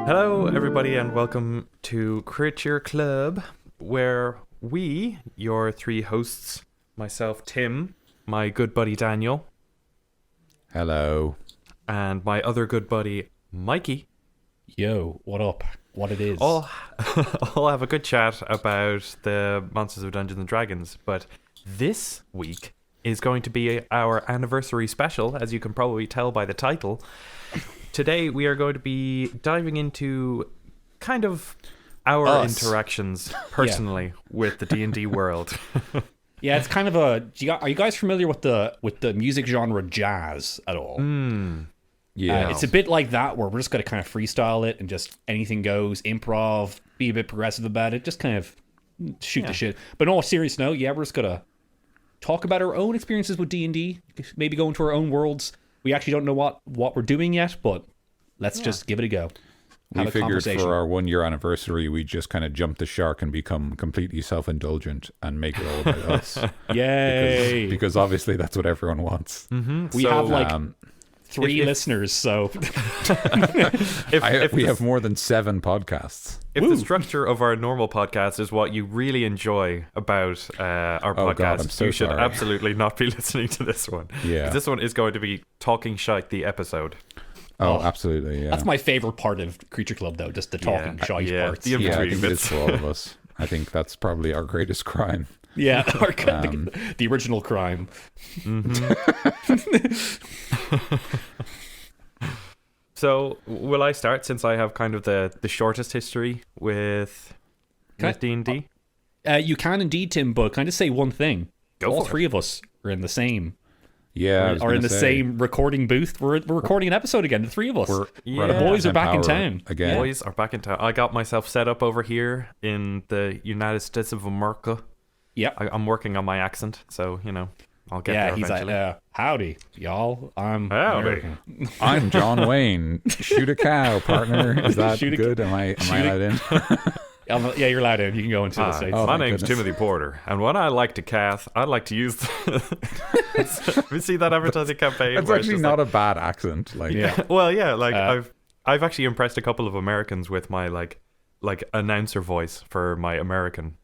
Hello, everybody, and welcome to Creature Club, where we, your three hosts, myself, Tim, my good buddy Daniel, hello, and my other good buddy Mikey, yo, what up? What it is? all have a good chat about the Monsters of Dungeons and Dragons. But this week is going to be our anniversary special, as you can probably tell by the title. Today we are going to be diving into kind of our interactions personally with the D&D world. Yeah, it's kind of a. Are you guys familiar with the music genre jazz at all? Yeah, it's a bit like that, where we're just going to kind of freestyle it and just anything goes, improv, be a bit progressive about it, just kind of shoot the shit. But in all serious note, yeah, we're just going to talk about our own experiences with D&D, maybe go into our own worlds. We actually don't know what we're doing yet, but let's just give it a go. We figured for our 1 year anniversary, we just kind of jump the shark and become completely self-indulgent and make it all about us. Yay! Because obviously that's what everyone wants. Mm-hmm. We have like 3 listeners, so we have more than 7 podcasts. If the structure of our normal podcast is what you really enjoy about our podcast, God, I'm so you should sorry. absolutely not be listening to this one. Yeah. 'Cause this one is going to be Talking Shite, the episode. Oh, absolutely, yeah. that's my favorite part of Creature Club, though, just the talking shite parts. The I in-between think bits. it's for all of us. I think that's probably our greatest crime. Yeah, the original crime. So, will I start, since I have kind of the shortest history with D&D? You can indeed, Tim, but can I just say one thing? Go All for it. 3 of us are in the same. Yeah, Are in the same recording booth. We're recording an episode again, the 3 of us. Yeah. The boys are back in Power town. again. Boys are back in town. I got myself set up over here in the United States of America. Yep. I'm working on my accent, so, I'll get there He's eventually. like, howdy, y'all. I'm Howdy. American. I'm John Wayne. Shoot a cow, partner. Is that Shoot a- good? Am I allowed in? Yeah, you're allowed in. You can go into the States. Oh, my my name's goodness. Timothy Porter, and when I like to cath, I like to use you see that advertising campaign? It's where actually just not a bad accent. Like, Yeah. well, yeah, like I've actually impressed a couple of Americans with my like announcer voice for my American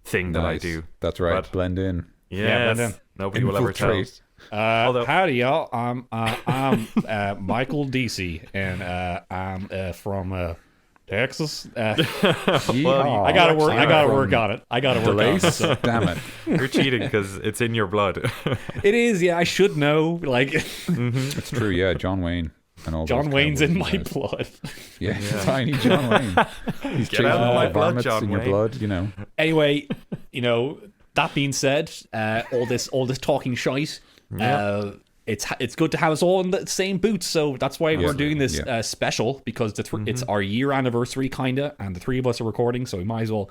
thing that I nice. do. That's right. But- Blend in. Yes, blend in. nobody will ever tell. Infiltrate. Although- Howdy, y'all. I'm Michael DC, and I'm from Texas. Yeehaw. I gotta work. I gotta From work on it. I gotta work on it. Delace? So. Damn it. You're cheating because it's in your blood. It is. Yeah, I should know. Like It's true, yeah. John Wayne. And all John those Wayne's in my cowboys. blood. Yeah, tiny John Wayne. He's Get out of chasing my the blood, varmints John in your Wayne. blood, Anyway, that being said, all this talking shite. It's good to have us all in the same boots, so that's why we're doing this special, because it's our year anniversary kinda, and the 3 of us are recording, so we might as well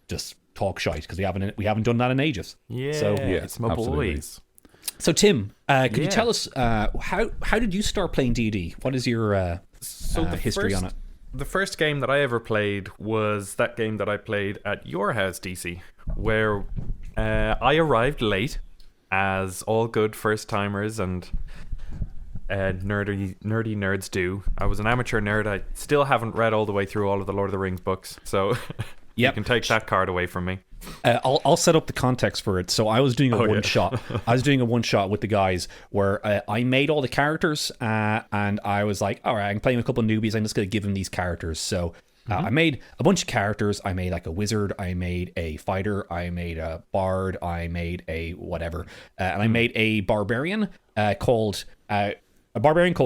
just talk shite, because we haven't done that in ages. Yeah, So it's my absolutely. boys. So Tim, could you tell us how did you start playing D&D? What is your history on it? The first game that I ever played was that game that I played at your house, DC, where I arrived late, as all good first timers and nerdy nerds do. I was an amateur nerd. I still haven't read all the way through all of the Lord of the Rings books, so you Yep. can take that card away from me. I'll set up the context for it. So I was doing a one shot. I was doing a one shot with the guys where I made all the characters, and I was like, all right, I'm playing with a couple of newbies. I'm just going to give them these characters. So I made a bunch of characters. I made like a wizard. I made a fighter. I made a bard. I made a whatever, and I made a barbarian called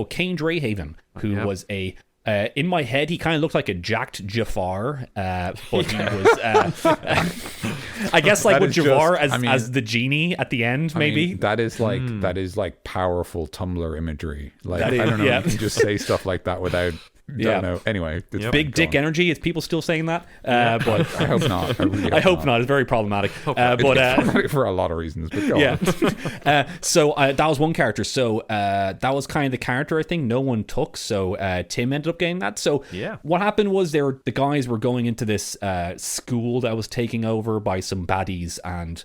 Kane Drayhaven, who was a. In my head, he kind of looked like a jacked Jafar, but he was, I guess, like That with is Jafar just- as the genie at the end, I maybe. mean, that is like powerful Tumblr imagery. Like, That is- I don't know, yeah. you can just say stuff like that without don't know. Anyway, it's Big fine, dick go on. energy. Is people still saying that? But I hope not. I, really I hope not. It's very problematic. But It's for a lot of reasons, but go yeah. on. So that was one character. So that was kind of the character I think no one took. So Tim ended up getting that. So what happened was the guys were going into this school that was taken over by some baddies, and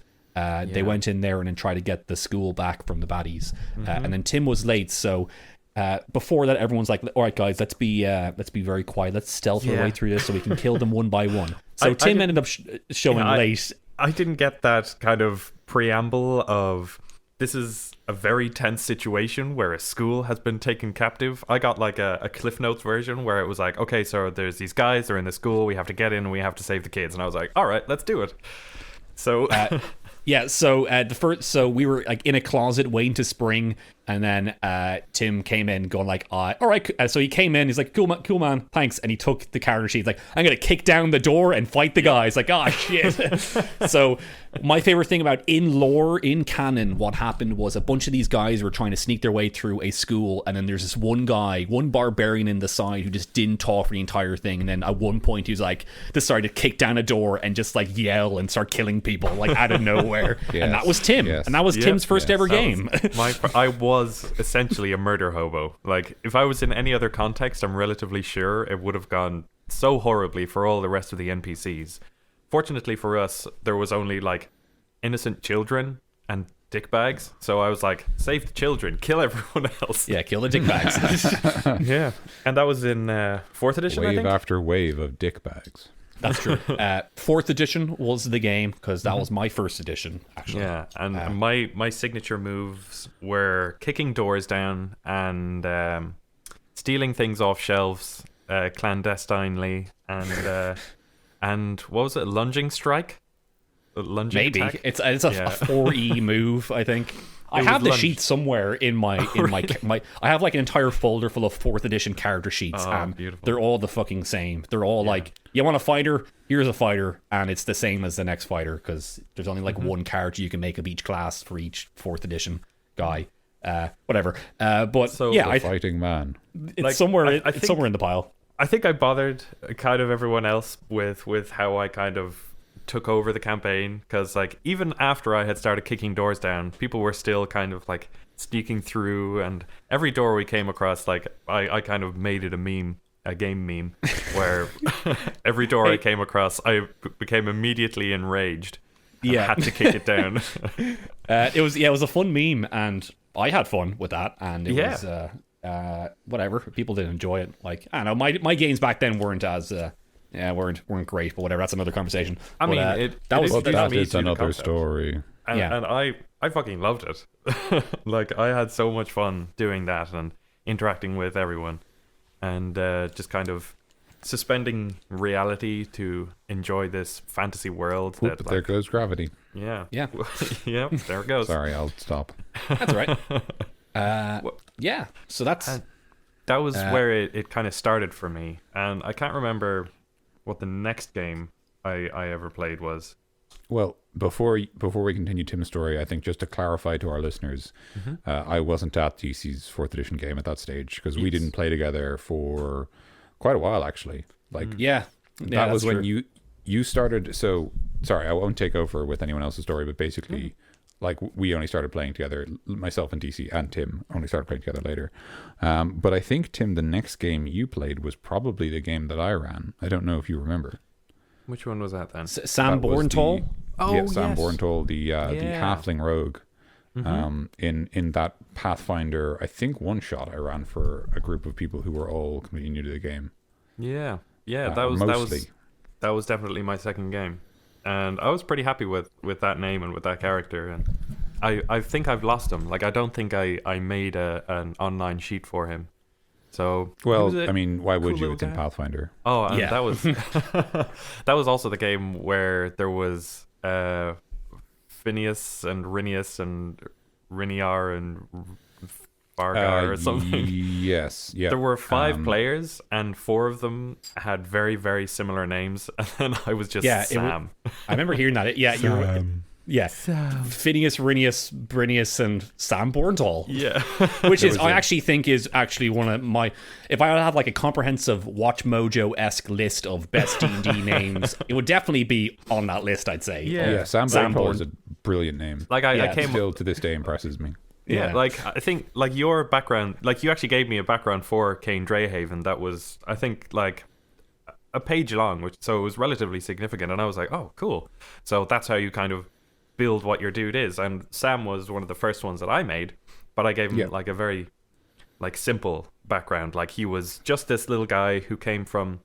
they went in there and then tried to get the school back from the baddies. And then Tim was late, so Before that, everyone's like, "All right, guys, let's be very quiet. Let's stealth our way through this so we can kill them one by one." So Tim ended up showing late. I didn't get that kind of preamble of this is a very tense situation where a school has been taken captive. I got like a Cliff Notes version where it was like, okay, so there's these guys, they're in the school, we have to get in and we have to save the kids. And I was like, all right, let's do it. So yeah, so so we were like in a closet waiting to spring, and then Tim came in going like, all right. So he came in, he's like, cool man, thanks. And he took the character sheet, like, I'm going to kick down the door and fight the guys. Like, oh, shit. So my favorite thing about in lore, in canon, what happened was a bunch of these guys were trying to sneak their way through a school, and then there's this one guy, one barbarian in the side who just didn't talk for the entire thing. And then at one point he was like, decided to kick down a door and just like yell and start killing people like out of nowhere. Yes. And that was Tim. Yes. And that was Tim's first ever game. I was essentially a murder hobo. Like, if I was in any other context, I'm relatively sure it would have gone so horribly for all the rest of the NPCs. Fortunately for us, there was only like innocent children and dickbags. So I was like, save the children, kill everyone else. Yeah, kill the dickbags. Yeah. And that was in 4th edition, I think? Wave after wave of dickbags. That's true. 4th edition was the game, because that was my first edition, actually. Yeah, and my signature moves were kicking doors down and stealing things off shelves clandestinely, and what was it, lunging strike? Lunging Maybe attack? it's a 4E move, I think. I have the sheet somewhere in my I have like an entire folder full of 4th edition character sheets, and beautiful. They're all the fucking same. They're all like, you want a fighter? Here's a fighter, and it's the same as the next fighter, because there's only like one character you can make of each class for each 4th edition guy. Whatever. But so yeah, fighting man. It's like, somewhere. It's somewhere in the pile. I think I bothered kind of everyone else with how I kind of took over the campaign, because like even after I had started kicking doors down, people were still kind of like sneaking through, and every door we came across, like I kind of made it a game meme where every door I came across I became immediately enraged and had to kick it down. It was a fun meme, and I had fun with that, and it was whatever, people did enjoy it. Like, I don't know, my games back then weren't as weren't great, but whatever, that's another conversation. I mean, that is another story. And I fucking loved it. Like, I had so much fun doing that and interacting with everyone, and just kind of suspending reality to enjoy this fantasy world. Whoop, that, there goes gravity. Yeah. Yeah. There it goes. Sorry, I'll stop. That's all right. Yeah, so that was where it kind of started for me, and I can't remember what the next game I ever played was. Well, before we continue Tim's story, I think just to clarify to our listeners, I wasn't at DC's 4th edition game at that stage, because we didn't play together for quite a while, actually. Like, that was when you started. So sorry, I won't take over with anyone else's story, but basically, like, we only started playing together, myself and DC and Tim only started playing together later. But I think, Tim, the next game you played was probably the game that I ran. I don't know if you remember. Which one was that then? Sam Borntall? Sam Borntall, the halfling rogue. In that Pathfinder, I think, one shot I ran for a group of people who were all completely new to the game. Yeah, that was definitely my second game, and I was pretty happy with that name and with that character. And I think I've lost him. Like, I don't think I made an online sheet for him. So, well, I mean, why would you? It's in Pathfinder. Oh, and that was that was also the game where there was Phineas and Rinius and Riniar and Vargar or something. Yes, yeah. There were 5 players, and 4 of them had very, very similar names, and then I was just Sam. I remember hearing that. Phineas, Rinius, Brinius, and Sam Borntall. Yeah. Which is, I actually think is actually one of my... If I had like a comprehensive Watch Mojo-esque list of best D&D names, it would definitely be on that list, I'd say. Yeah, Sam Borntall is a brilliant name. Like, I came... Still to this day impresses me. Yeah, like, I think, like, your background... Like, you actually gave me a background for Kane Drehaven that was, I think, like, a page long, so it was relatively significant, and I was like, oh, cool. So that's how you kind of build what your dude is. And Sam was one of the first ones that I made, but I gave him like a very like simple background. Like he was just this little guy who came from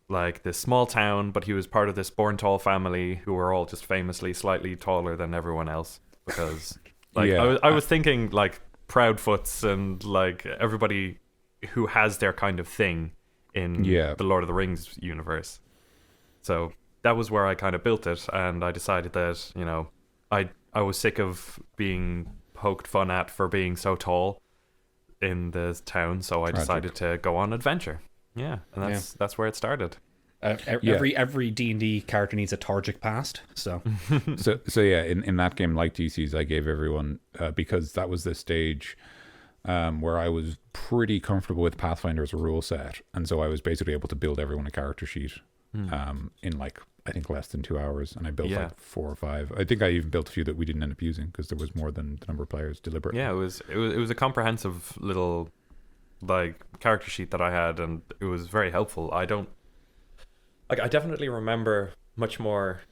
like this small town, but he was part of this born tall family who were all just famously slightly taller than everyone else because like I was thinking like Proudfoots and like everybody who has their kind of thing in the Lord of the Rings universe. So that was where I kind of built it, and I decided that, you know, I was sick of being poked fun at for being so tall in the town, so I decided to go on adventure. Yeah, and that's where it started. Every D&D character needs a Targic past, so in that game, like DC's, I gave everyone because that was the stage where I was pretty comfortable with Pathfinder as a rule set, and so I was basically able to build everyone a character sheet in like I think less than 2 hours, and I built like 4 or 5. I think I even built a few that we didn't end up using because there was more than the number of players deliberately. Yeah, it was a comprehensive little like character sheet that I had, and it was very helpful. I definitely remember much more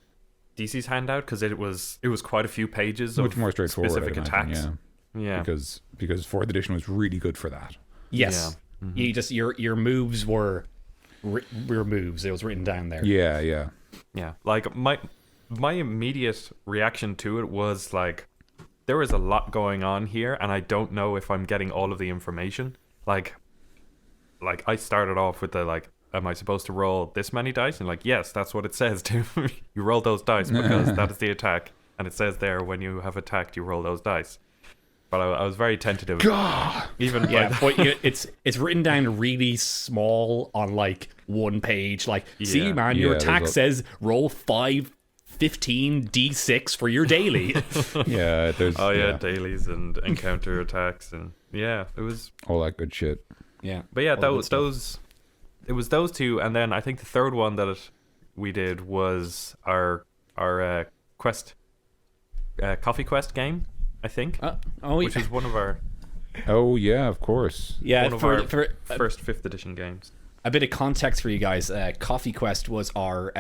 DC's handout because it was quite a few pages much of more straightforward, specific I'd imagine, attacks. Yeah. Because 4th edition was really good for that. Yes. Yeah. Mm-hmm. You just your moves were moves. It was written down there. Yeah. Like my immediate reaction to it was like there is a lot going on here, and I don't know if I'm getting all of the information. Like I started off with the like, am I supposed to roll this many dice? And like, yes, that's what it says to you roll those dice because that is the attack, and it says there when you have attacked you roll those dice. But I was very tentative. God. Even but it's written down really small on like one page. Like, see, man, your attack says roll 15 d6 for your daily. Dailies and encounter attacks, and it was all that good shit. Yeah, but yeah, it was those two, and then I think the third one that we did was our quest, coffee quest game. I think. Which is one of our. Oh yeah, of course. Yeah, one of our first 5th edition games. A bit of context for you guys. Coffee Quest was our.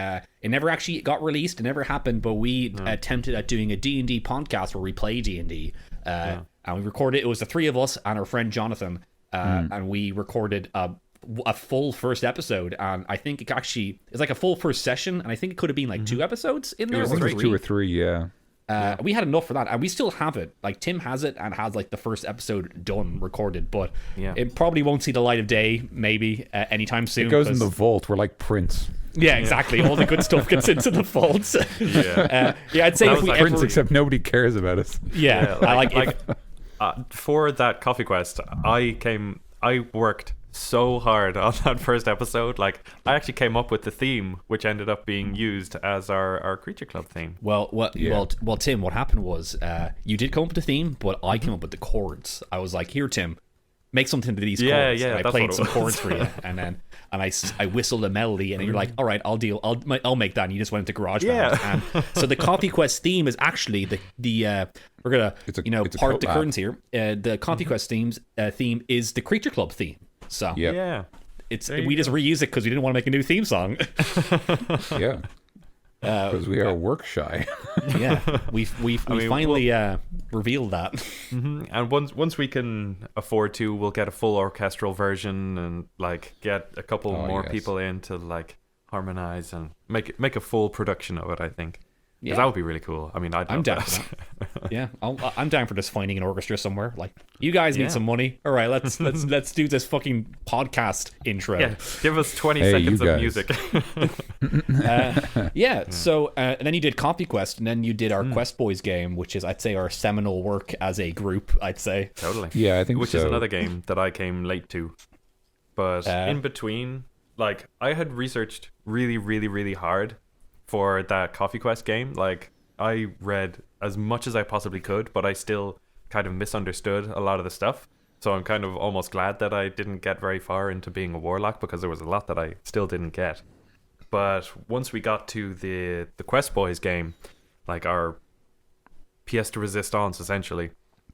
It never actually got released. It never happened. But we attempted at doing a D&D podcast where we play D&D, and we recorded. It was the 3 of us and our friend Jonathan, and we recorded a full first episode. And I think it actually it's like a full first session, and I think it could have been like 2 episodes in there. It was 2 or 3. Yeah. We had enough for that, and we still have it. Like Tim has it and has like the first episode done, recorded, but it probably won't see the light of day maybe anytime soon. It goes in the vault. We're like Prince. Yeah, exactly. All the good stuff gets into the vault. I'd say if we Prince, except nobody cares about us. For that Coffee Quest, I worked so hard on that first episode. Like I actually came up with the theme, which ended up being used as our Creature Club theme. Well, Tim, what happened was you did come up with the theme, but I came up with the chords. I was like, here, Tim, make something to these chords. And I played some chords for you, and then I whistled a melody, and then you're like, all right, I'll make that. And you just went into GarageBand. And so the Coffee Quest theme is actually the we're gonna part the curtains here. The Coffee Quest theme is the Creature Club theme. So we just reuse it because we didn't want to make a new theme song. Because we are work shy. we finally revealed that. Mm-hmm. And once we can afford to, we'll get a full orchestral version and like get a couple more people in to like harmonize and make a full production of it. I think. Because that would be really cool. I mean, I'm down for that. I'm down for just finding an orchestra somewhere. Like, you guys need some money. All right, let's do this fucking podcast intro. Yeah, give us 20 seconds of music. So and then you did Coffee Quest, and then you did our Quest Boys game, which is, I'd say, our seminal work as a group. I'd say totally. Yeah, I think which is another game that I came late to, but in between, like, I had researched really, really, really hard for that Coffee Quest game. Like, I read as much as I possibly could, but I still kind of misunderstood a lot of the stuff. So I'm kind of almost glad that I didn't get very far into being a warlock, because there was a lot that I still didn't get. But once we got to the Quest Boys game, like our pièce de résistance, essentially,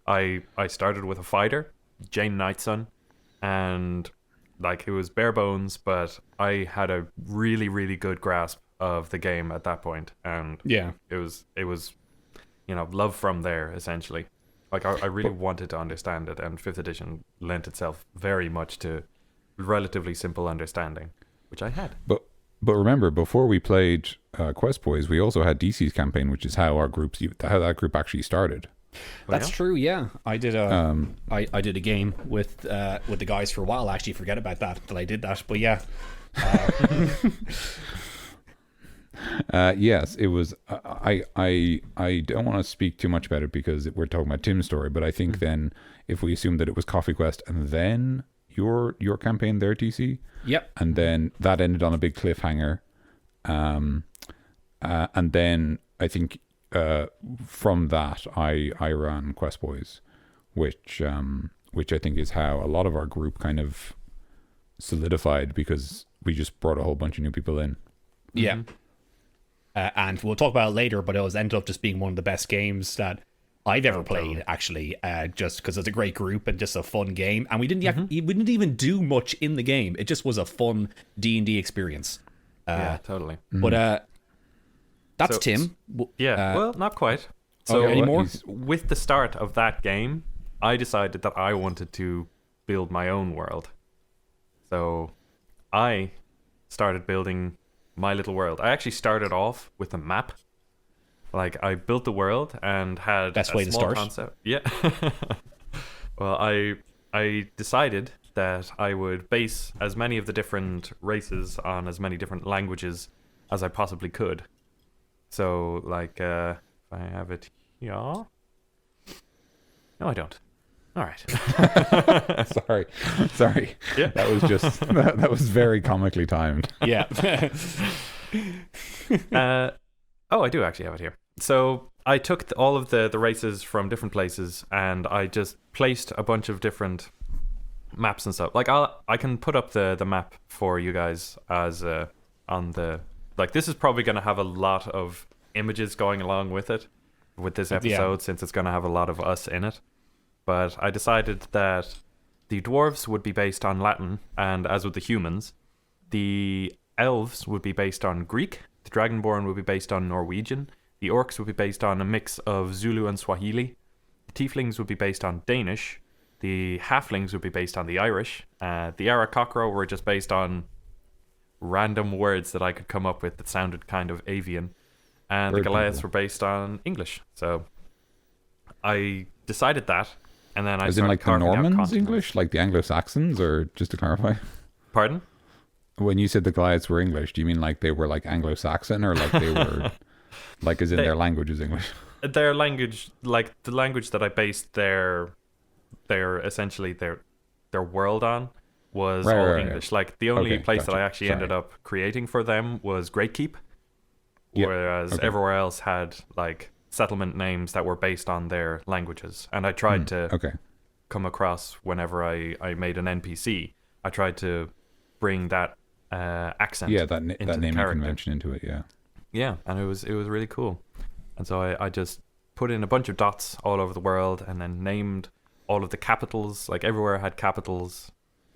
I started with a fighter, Jane Nightsun, and like it was bare bones, but I had a really, really good grasp of the game at that point, and it was love from there, essentially. Like I really wanted to understand it, and 5th edition lent itself very much to relatively simple understanding, which I had. But remember, before we played Quest Boys, we also had DC's campaign, which is how how that group actually started. That's true. Yeah, I did I did a game with the guys for a while. I actually forget about that I did that, but yeah. Yes, it was. I don't want to speak too much about it because we're talking about Tim's story, but I think then if we assume that it was Coffee Quest and then your campaign there, TC, yep, and then that ended on a big cliffhanger, and then I think from that I ran Quest Boys, which I think is how a lot of our group kind of solidified because we just brought a whole bunch of new people in. Yeah. And we'll talk about it later, but it was ended up just being one of the best games that I've ever played, actually, just because it's a great group and just a fun game. And we didn't even do much in the game. It just was a fun D&D experience. Yeah, totally. But that's Tim. Well, not quite. So anymore? With the start of that game, I decided that I wanted to build my own world. So I started building my little world. I actually started off with a map. Like, I built the world and had best a way to small start. Concept. Yeah. Well, I decided that I would base as many of the different races on as many different languages as I possibly could. So, like, if I have it here. No, I don't. All right. Sorry. Yeah. That was just that was very comically timed. Yeah. I do actually have it here. So I took all of the races from different places and I just placed a bunch of different maps and stuff. Like I can put up the map for you guys as on the, like, this is probably going to have a lot of images going along with it with this episode, since it's going to have a lot of us in it. But I decided that the dwarves would be based on Latin, and as with the humans, the elves would be based on Greek, the dragonborn would be based on Norwegian, the orcs would be based on a mix of Zulu and Swahili, the tieflings would be based on Danish, the halflings would be based on the Irish, the Aarakocra were just based on random words that I could come up with that sounded kind of avian, and the Goliaths were based on English. So I decided that. And then I As in, like, the Normans consonants. English, like the Anglo-Saxons, or just to clarify? Pardon? When you said the Goliaths were English, do you mean like they were like Anglo-Saxon, or like they were like as in their language is English? Their language, like the language that I based their essentially their world on, was all English. Right. Like the only place that I actually ended up creating for them was Greatkeep, whereas everywhere else had like settlement names that were based on their languages. And I tried to come across, whenever I made an NPC, I tried to bring that accent, that naming convention into it. Yeah, and it was really cool. And so I just put in a bunch of dots all over the world and then named all of the capitals. Like, everywhere had capitals,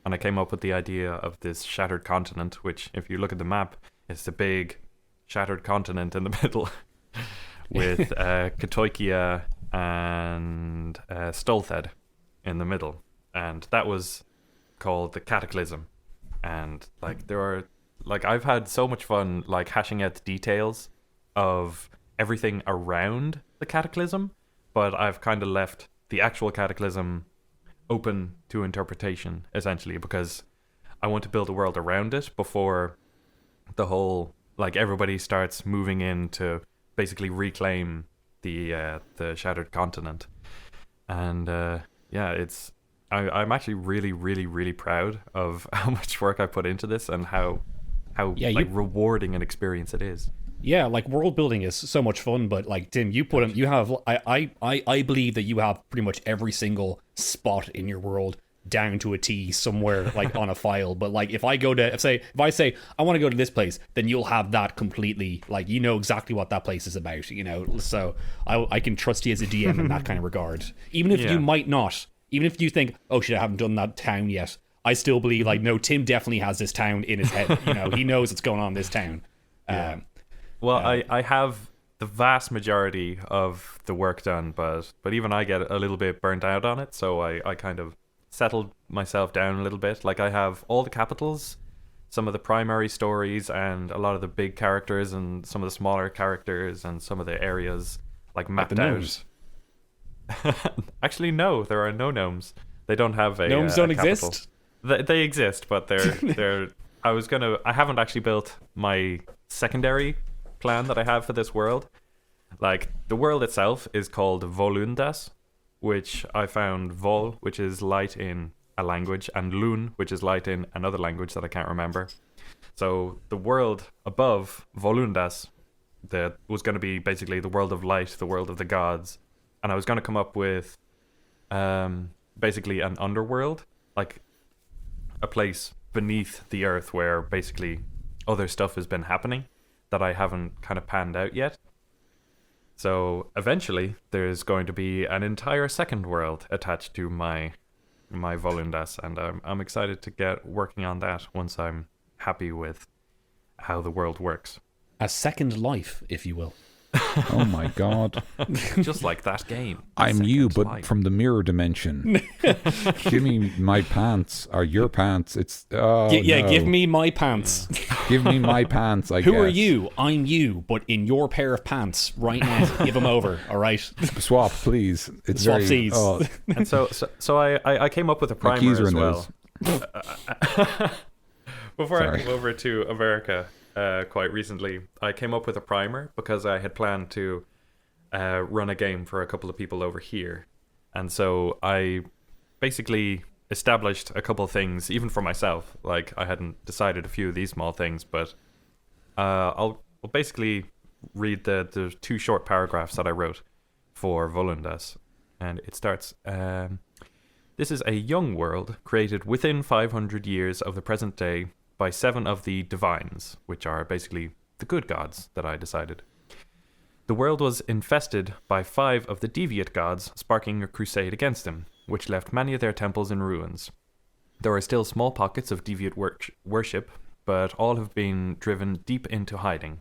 and I came up with the idea of this shattered continent, which, if you look at the map, it's a big shattered continent in the middle with Katoikia and Stolthed in the middle. And that was called the Cataclysm. And I've had so much fun like hashing out the details of everything around the Cataclysm, but I've kind of left the actual Cataclysm open to interpretation, essentially, because I want to build a world around it before the whole, like, everybody starts moving in to basically reclaim the shattered continent. And I'm actually really, really, really proud of how much work I put into this and how rewarding an experience it is. Yeah, like, world building is so much fun, but like, Tim, I believe that you have pretty much every single spot in your world down to a T somewhere, like, on a file. But like, if I say I want to go to this place, then you'll have that completely, like, you know exactly what that place is about, you know. So I can trust you as a DM in that kind of regard, even if you might not, even if you think, oh shit, I haven't done that town yet. I still believe, like, no, Tim definitely has this town in his head. You know, he knows what's going on in this town. Well, I have the vast majority of the work done, but even I get a little bit burnt out on it, so I kind of settled myself down a little bit. Like, I have all the capitals, some of the primary stories, and a lot of the big characters, and some of the smaller characters, and some of the areas like mapped the out. gnomes. Actually, no, there are no gnomes. They don't have a Gnomes a don't capital. exist? They exist, but they're. I haven't actually built my secondary plan that I have for this world. Like, the world itself is called Volundas, which I found Vol, which is light in a language, and Lun, which is light in another language that I can't remember. So the world above Volundas, that was going to be basically the world of light, the world of the gods, and I was going to come up with basically an underworld, like a place beneath the earth where basically other stuff has been happening that I haven't kind of panned out yet. So eventually there's going to be an entire second world attached to my Volundas, and I'm excited to get working on that once I'm happy with how the world works. A second life, if you will. Oh my god. Just like that game. I'm you, Second but Life. from the mirror dimension. Give me my pants, or your pants. It's no. Give me my pants. Give me my pants. I Who guess. are you? I'm you, but in your pair of pants right now. Give them over, all right? Swap, please. It's Swap very, seats. oh, And so I came up with a my primer keys are as in well. those. Before I Sorry. came over to America quite recently, I came up with a primer because I had planned to run a game for a couple of people over here. And so I basically established a couple of things, even for myself. Like, I hadn't decided a few of these small things, but I'll basically read the two short paragraphs that I wrote for Volundas. And it starts... This is a young world created within 500 years of the present day by 7 of the divines, which are basically the good gods that I decided. The world was infested by 5 of the deviant gods, sparking a crusade against them, which left many of their temples in ruins. There are still small pockets of deviant worship, but all have been driven deep into hiding.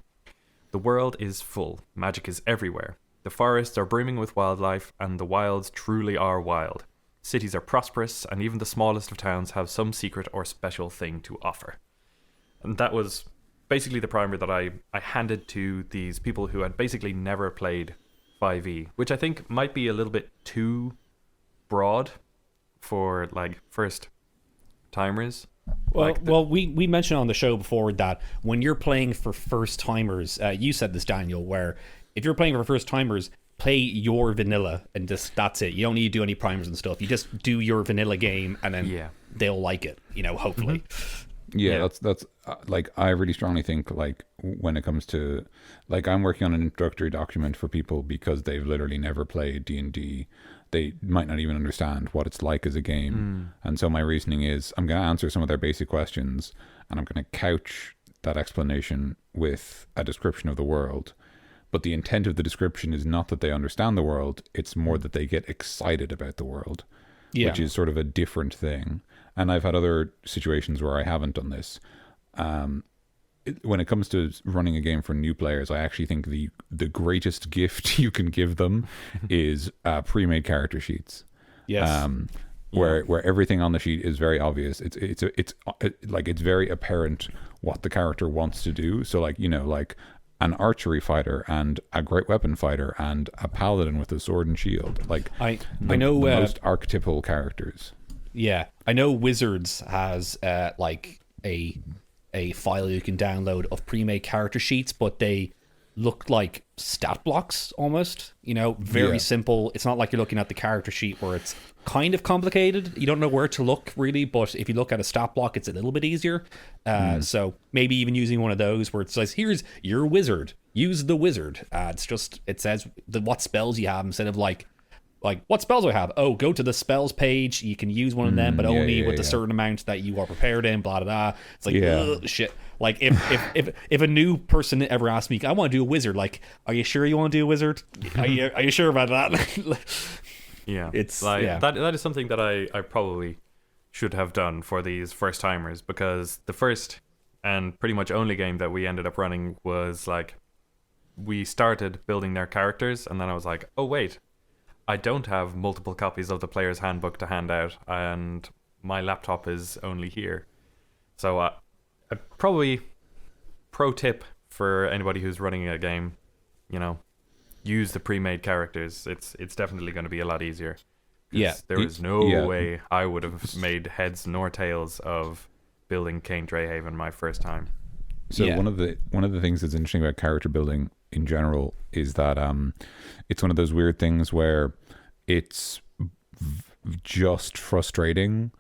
The world is full. Magic is everywhere. The forests are brimming with wildlife, and the wilds truly are wild. Cities are prosperous, and even the smallest of towns have some secret or special thing to offer. And that was basically the primer that I handed to these people who had basically never played 5e, which I think might be a little bit too broad for, like, first timers. Well, we mentioned on the show before that when you're playing for first timers, you said this, Daniel, where if you're playing for first timers, play your vanilla and that's it. You don't need to do any primers and stuff. You just do your vanilla game, and then they'll like it, hopefully. Yeah, that's like, I really strongly think, like, when it comes to, like, I'm working on an introductory document for people because they've literally never played D&D. They might not even understand what it's like as a game. And so my reasoning is I'm going to answer some of their basic questions, and I'm going to couch that explanation with a description of the world. But the intent of the description is not that they understand the world, it's more that they get excited about the world, which is sort of a different thing. And I've had other situations where I haven't done this. When it comes to running a game for new players, I actually think the greatest gift you can give them is pre-made character sheets. Yes. Where everything on the sheet is very obvious. It's very apparent what the character wants to do. So, like, like an archery fighter and a great weapon fighter and a paladin with a sword and shield. Like, I know the most archetypal characters. Yeah, I know Wizards has like a file you can download of pre-made character sheets, but they look like stat blocks almost. Very simple. It's not like you're looking at the character sheet where it's kind of complicated. You don't know where to look really, but if you look at a stat block, it's a little bit easier. So maybe even using one of those where it says, "Here's your wizard. Use the wizard." It says what spells you have instead of like what spells do I have? Oh, go to the spells page. You can use one of them, but only with a certain amount that you are prepared in. Blah blah blah. It's like ugh, shit. Like if a new person ever asks me, I want to do a wizard. Like, are you sure you want to do a wizard? Are you sure about that? Yeah, it's like that is something that I probably should have done for these first timers, because the first and pretty much only game that we ended up running was like we started building their characters, and then I was like, oh wait, I don't have multiple copies of the player's handbook to hand out, and my laptop is only here. So probably pro tip for anybody who's running a game, use the pre-made characters. It's definitely going to be a lot easier. Yeah, there is no way I would have made heads nor tails of building Cain Dreyhaven my first time. So one of the things that's interesting about character building in general is that it's one of those weird things where it's just frustrating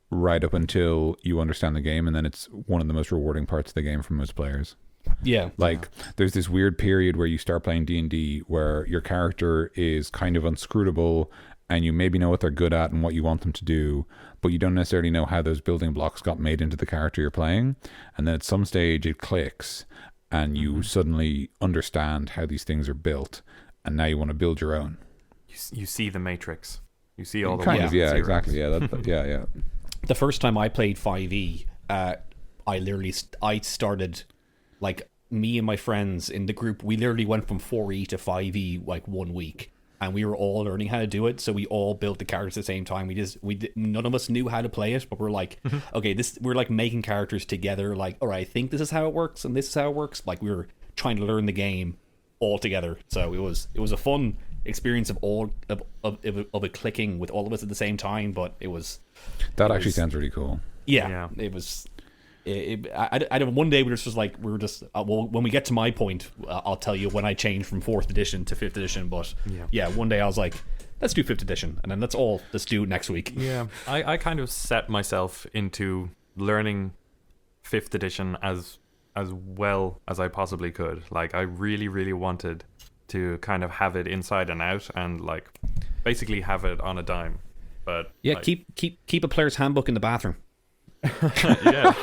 right up until you understand the game, and then it's one of the most rewarding parts of the game for most players. Yeah. Like there's this weird period where you start playing D&D where your character is kind of unscrutable, and you maybe know what they're good at and what you want them to do, but you don't necessarily know how those building blocks got made into the character you're playing. And then at some stage it clicks and you suddenly understand how these things are built, and now you want to build your own. You see the Matrix. You see all the kind of, yeah, zeros. exactly. Yeah, yeah. The first time I played 5e, I started, like, me and my friends in the group, we literally went from 4e to 5e like 1 week, and we were all learning how to do it. So we all built the characters at the same time. None of us knew how to play it, but we're like, okay, we're like making characters together. Like, all right, I think this is how it works, and this is how it works. Like, we were trying to learn the game all together. So it was a fun experience of it clicking with all of us at the same time. But that actually sounds really cool. Yeah. It was. I don't. One day we were just well, when we get to my point, I'll tell you when I changed from 4th edition to 5th edition. But yeah, one day I was like, let's do 5th edition, and then let's do it next week. Yeah, I kind of set myself into learning 5th edition as well as I possibly could. Like, I really, really wanted to kind of have it inside and out, and like basically have it on a dime. But yeah, keep a player's handbook in the bathroom. Yeah,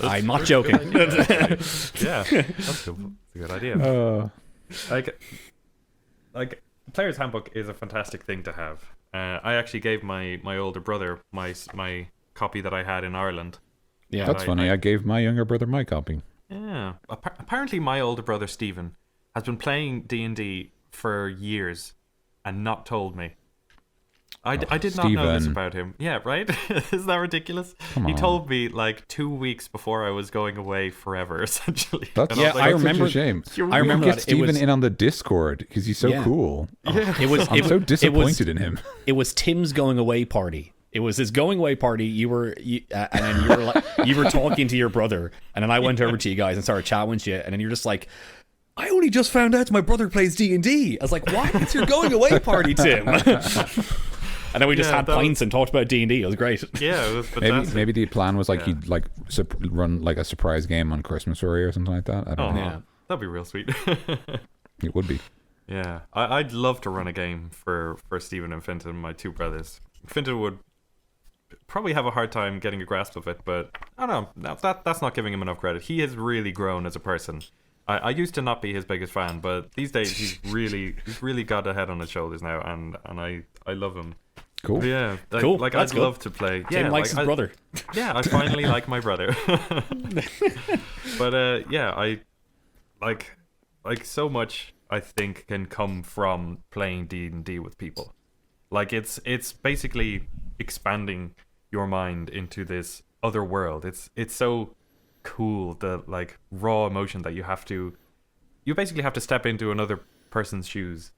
I'm not joking. Yeah, that's a good idea. Like player's handbook is a fantastic thing to have. I actually gave my older brother my copy that I had in Ireland. Yeah, that's funny. I gave my younger brother my copy. Yeah, apparently my older brother Stephen has been playing D&D for years and not told me. I did not know this about him. Yeah, right? Isn't that ridiculous? He told me like 2 weeks before I was going away forever, essentially. I remember. Such a shame. I remember get Stephen in on the Discord because he's so cool. Yeah. I'm so disappointed in him. It was Tim's going away party. It was his going away party. And then you were talking to your brother, and then I went over to you guys and started chatting with you, and then you're just like, I only just found out my brother plays D&D. I was like, what? It's your going away party, Tim. And then we just had pints and talked about D&D. It was great. Yeah, it was fantastic. Maybe the plan was like he'd like run like a surprise game on Christmas or something like that. I don't know. Yeah, that'd be real sweet. It would be. Yeah, I'd love to run a game for Stephen and Finton, my two brothers. Finton would probably have a hard time getting a grasp of it, but I don't know. That's not giving him enough credit. He has really grown as a person. I used to not be his biggest fan, but these days he's really got a head on his shoulders now, and I love him. Cool. Yeah, cool. Like That's I'd love to play. Tim likes his brother. Yeah, I finally like my brother. But yeah, I like so much. I think can come from playing D&D with people. Like it's basically expanding your mind into this other world. It's so cool, the like raw emotion that you basically have to step into another person's shoes.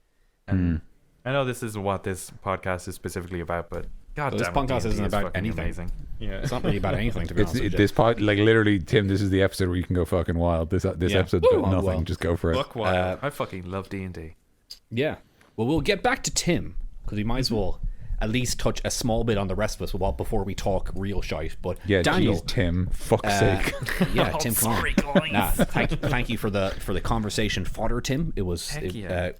And I know this isn't what this podcast is specifically about, but God damn, this podcast isn't about anything. Amazing. Yeah, it's not really about anything. To be honest, this pod, like literally, Tim. This is the episode where you can go fucking wild. This episode's about nothing. Well, just go for it. Fuck wild. I fucking love D&D. Yeah. Well, we'll get back to Tim because we might as well at least touch a small bit on the rest of us before we talk real shite. But yeah, Daniel, geez, Tim, fuck's sake. Yeah, Tim, sorry, guys. Thank you for the conversation fodder, Tim. It was.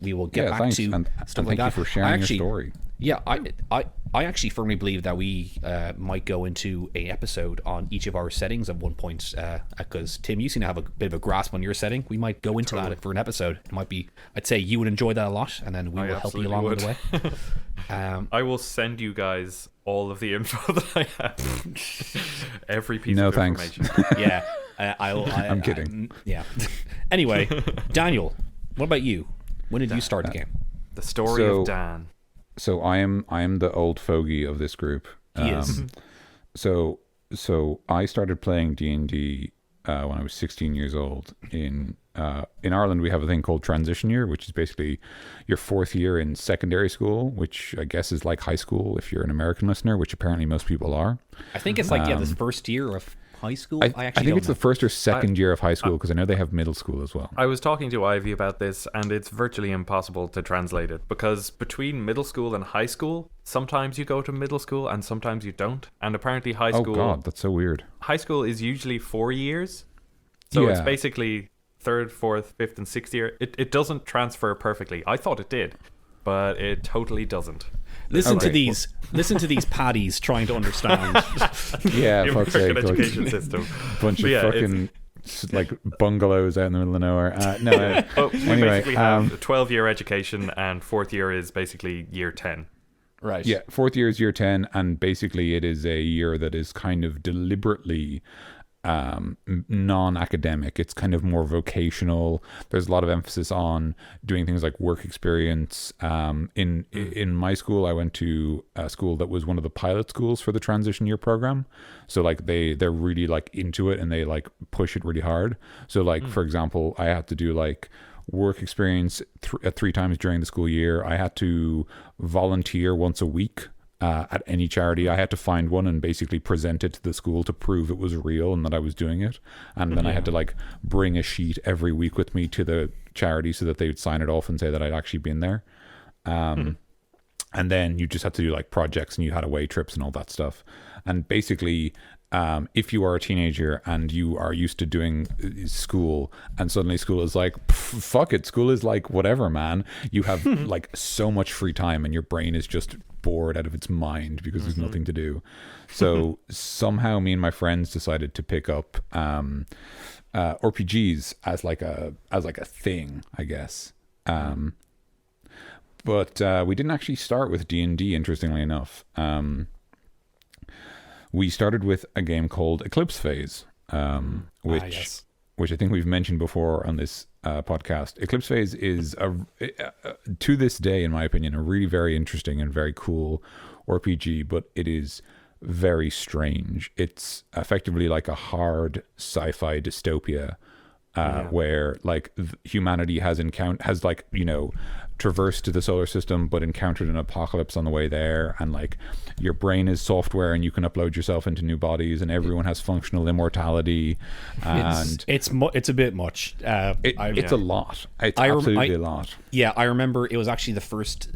We will get back to and stuff like that. Thank you for sharing your story. Yeah, I actually firmly believe that we might go into an episode on each of our settings at one point, because Tim, you seem to have a bit of a grasp on your setting. We might go into that for an episode. It might be, I'd say you would enjoy that a lot, and then we will help you along the way. I will send you guys all of the info that I have. Every piece of information. Thanks. Yeah, I'm kidding. Yeah. Anyway, Daniel, What about you? When did you start the game? The story of Dan. So I am the old fogey of this group. He is. So I started playing D&D when I was 16 years old. In Ireland, we have a thing called transition year, which is basically your fourth year in secondary school, which I guess is like high school if you're an American listener, which apparently most people are. I think it's like this first year of high school. I think it's the first or second year of high school, because I know they have middle school as well. I was talking to Ivy about this, and it's virtually impossible to translate it, because between middle school and high school, sometimes you go to middle school and sometimes you don't. And apparently high school... Oh God, that's so weird. High school is usually 4 years. So it's basically third, fourth, fifth, and sixth year. It doesn't transfer perfectly. I thought it did, but it totally doesn't. Listen to these paddies trying to understand. Yeah, the fuck's sake, American education system. Bunch of fucking like bungalows out in the middle of nowhere. We basically have a 12-year education, and fourth year is basically year 10. Right. Yeah, fourth year is year 10, and basically it is a year that is kind of deliberately non-academic. It's kind of more vocational. There's a lot of emphasis on doing things like work experience. In my school, I went to a school that was one of the pilot schools for the transition year program. So like they're really like into it, and they like push it really hard. So like for example, I had to do like work experience 3 times during the school year. I had to volunteer once a week at any charity. I had to find one and basically present it to the school to prove it was real and that I was doing it. And then I had to like bring a sheet every week with me to the charity so that they would sign it off and say that I'd actually been there. And then you just had to do like projects, and you had away trips and all that stuff. And basically, if you are a teenager and you are used to doing school, and suddenly school is like, fuck it, school is like whatever, man. You have like so much free time, and your brain is just bored out of its mind because there's nothing to do. So somehow me and my friends decided to pick up RPGs as like a thing, I guess. But we didn't actually start with D&D, interestingly enough. We started with a game called Eclipse Phase, which I think we've mentioned before on this podcast. Eclipse Phase is, to this day, in my opinion, a really very interesting and very cool RPG, but it is very strange. It's effectively like a hard sci-fi dystopia where like humanity has like, you know, traversed to the solar system but encountered an apocalypse on the way there, and like your brain is software and you can upload yourself into new bodies, and everyone has functional immortality, and it's a bit much. It's a lot. It's absolutely a lot. Yeah, I remember it was actually the first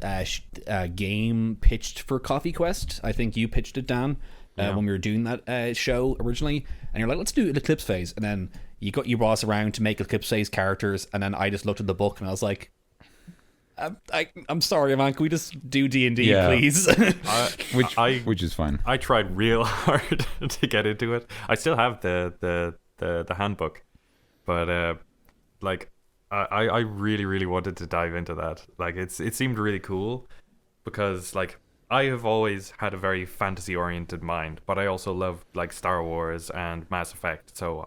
game pitched for Coffee Quest. I think you pitched it, Dan, when we were doing that show originally, and you're like, let's do an Eclipse Phase, and then you brought us around to make Eclipse Phase characters, and then I just looked at the book and I was like, I'm sorry, man. Can we just do D&D, please? Which is fine. I tried real hard to get into it. I still have the handbook, but like I really really wanted to dive into that. Like it seemed really cool, because like I have always had a very fantasy oriented mind, but I also love like Star Wars and Mass Effect. So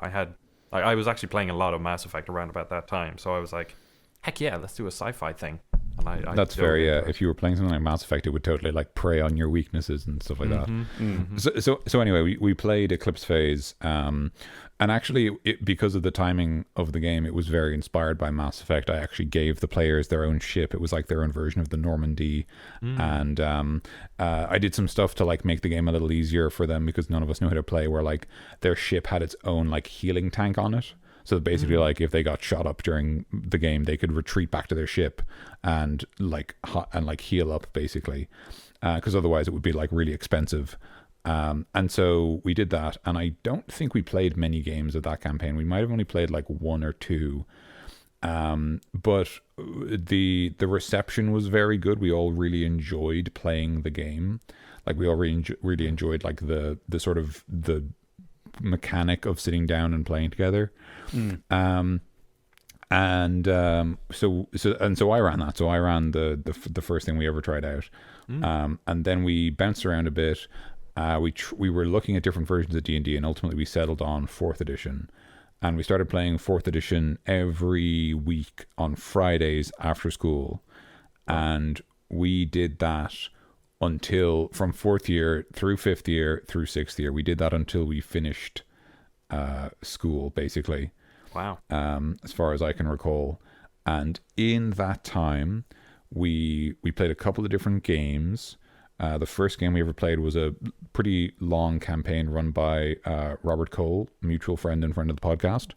I was actually playing a lot of Mass Effect around about that time. So I was like, heck yeah, let's do a sci-fi thing. And that's very if you were playing something like Mass Effect, it would totally like prey on your weaknesses and stuff like that. So anyway, we played Eclipse Phase, and actually because of the timing of the game, it was very inspired by Mass Effect. I actually gave the players their own ship. It was like their own version of the Normandy, and I did some stuff to like make the game a little easier for them, because none of us knew how to play, where like their ship had its own like healing tank on it. So basically, like if they got shot up during the game, they could retreat back to their ship and like heal up, basically, because otherwise it would be like really expensive. And so we did that, and I don't think we played many games of that campaign. We might have only played like 1 or 2, but the reception was very good. We all really enjoyed playing the game. Like we all really enjoyed like the sort of the mechanic of sitting down and playing together. So I ran that. So I ran the first thing we ever tried out, and then we bounced around a bit. We were looking at different versions of D&D, and ultimately we settled on 4th edition. and we started playing 4th edition every week on Fridays after school. And we did that until from 4th year through 5th year through 6th year. We did that until we finished school, basically. Wow. As far as I can recall. And in that time, we played a couple of different games. The first game we ever played was a pretty long campaign run by Robert Cole, mutual friend and friend of the podcast.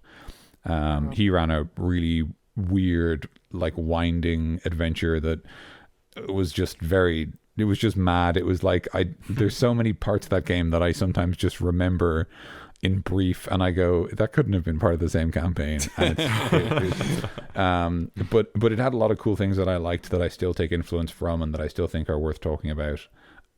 He ran a really weird, like, winding adventure that was just it was just mad. It was like, there's so many parts of that game that I sometimes just remember in brief, and I go, that couldn't have been part of the same campaign. And but it had a lot of cool things that I liked, that I still take influence from, and that I still think are worth talking about.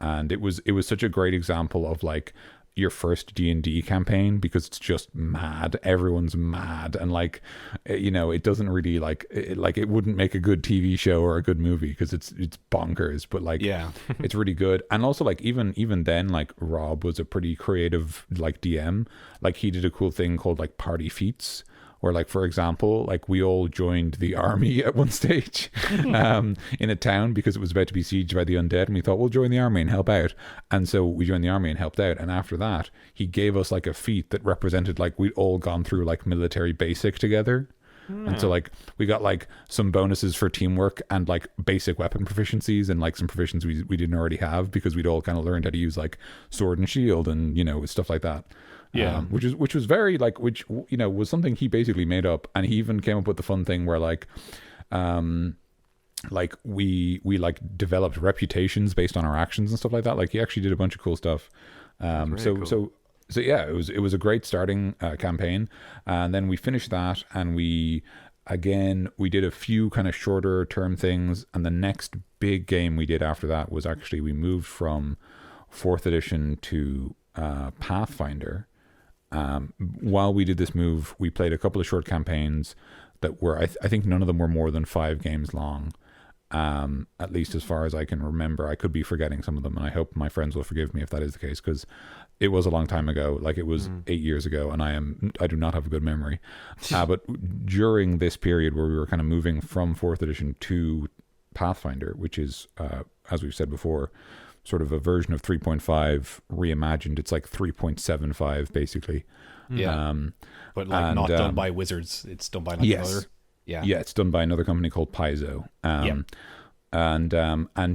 And it was such a great example of, like, your first D&D campaign, because it's just mad. Everyone's mad, and, like, you know, it doesn't really, like it wouldn't make a good TV show or a good movie because it's bonkers, but, like, Yeah. it's really good. And also, like, even then, like, Rob was a pretty creative, like, DM. Like, he did a cool thing called, like, party feats, where, like, for example, like, we all joined the army at one stage in a town because it was about to be sieged by the undead, and we thought, we'll join the army and help out. And so we joined the army and helped out, and after that he gave us, like, a feat that represented, like, we'd all gone through, like, military basic together. And so, like, we got, like, some bonuses for teamwork and, like, basic weapon proficiencies, and, like, some proficiencies we didn't already have because we'd all kind of learned how to use, like, sword and shield and, you know, stuff like that. Yeah. Which was very, like, which, you know, was something he basically made up. And he even came up with the fun thing where, like we like developed reputations based on our actions and stuff like that. Like, he actually did a bunch of cool stuff. So yeah, it was a great starting campaign. And then we finished that, and we did a few kind of shorter term things. And the next big game we did after that was actually, we moved from 4th edition to Pathfinder. While we did this move, we played a couple of short campaigns that were, I think none of them were more than 5 games long, at least as far as I can remember. I could be forgetting some of them, and I hope my friends will forgive me if that is the case, because it was a long time ago. Like, it was 8 years ago, and I do not have a good memory. But during this period where we were kind of moving from 4th edition to Pathfinder, which is, as we've said before, sort of a version of 3.5 reimagined. It's like 3.75 basically. Yeah. But, like, not done by Wizards. It's done by another. Yeah. Yeah, it's done by another company called Paizo. And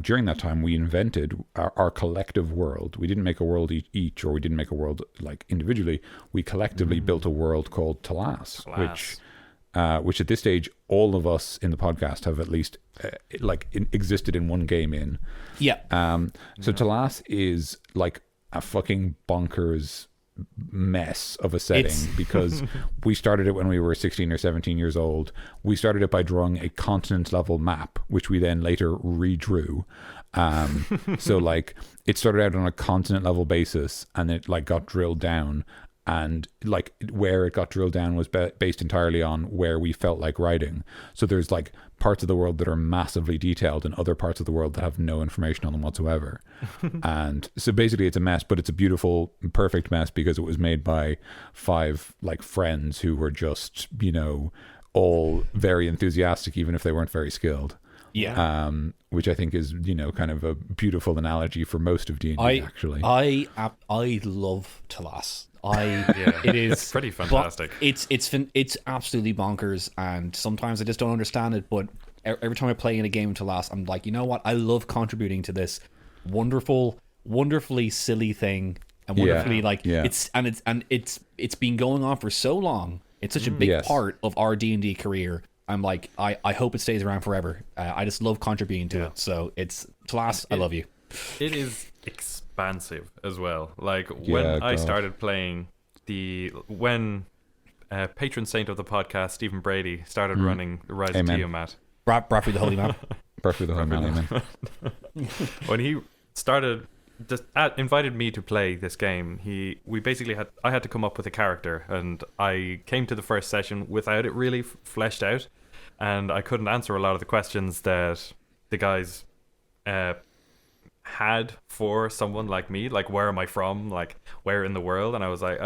during that time, we invented our collective world. We didn't make a world each, or we didn't make a world, like, individually. We collectively built a world called Talas, which at this stage, all of us in the podcast have at least existed in one game in. Yeah. So Talas is, like, a fucking bonkers mess of a setting because we started it when we were 16 or 17 years old. We started it by drawing a continent level map, which we then later redrew. So, like, it started out on a continent level basis, and it, like, got drilled down. And, like, where it got drilled down was based entirely on where we felt like writing. So there's, like, parts of the world that are massively detailed, and other parts of the world that have no information on them whatsoever. And so basically it's a mess, but it's a beautiful, perfect mess because it was made by 5, like, friends who were just, you know, all very enthusiastic, even if they weren't very skilled. Yeah. Which I think is, you know, kind of a beautiful analogy for most of D&D, actually. I love Talas. It is, it's pretty fantastic. It's absolutely bonkers, and sometimes I just don't understand it. But every time I play in a game to last, I'm like, you know what? I love contributing to this wonderfully silly thing, and wonderfully it's been going on for so long. It's such a big part of our D&D career. I'm like, I hope it stays around forever. I just love contributing to it. So it's Talas. I love you. It is expansive as well. Like, when I started playing when patron saint of the podcast, Stephen Brady, started running the Rise of Tiamat. Bradford the Holy Man. Bradford the Holy Man, amen. When he started, invited me to play this game, I had to come up with a character, and I came to the first session without it really fleshed out, and I couldn't answer a lot of the questions that the guys had for someone like me. Like, where am I from? Like, where in the world? And I was like,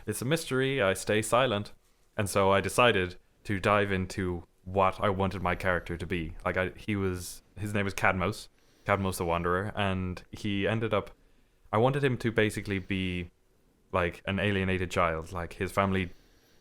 it's a mystery. I stay silent. And so I decided to dive into what I wanted my character to be. Like, his name was Cadmos the Wanderer, and he ended up, I wanted him to basically be like an alienated child. Like, his family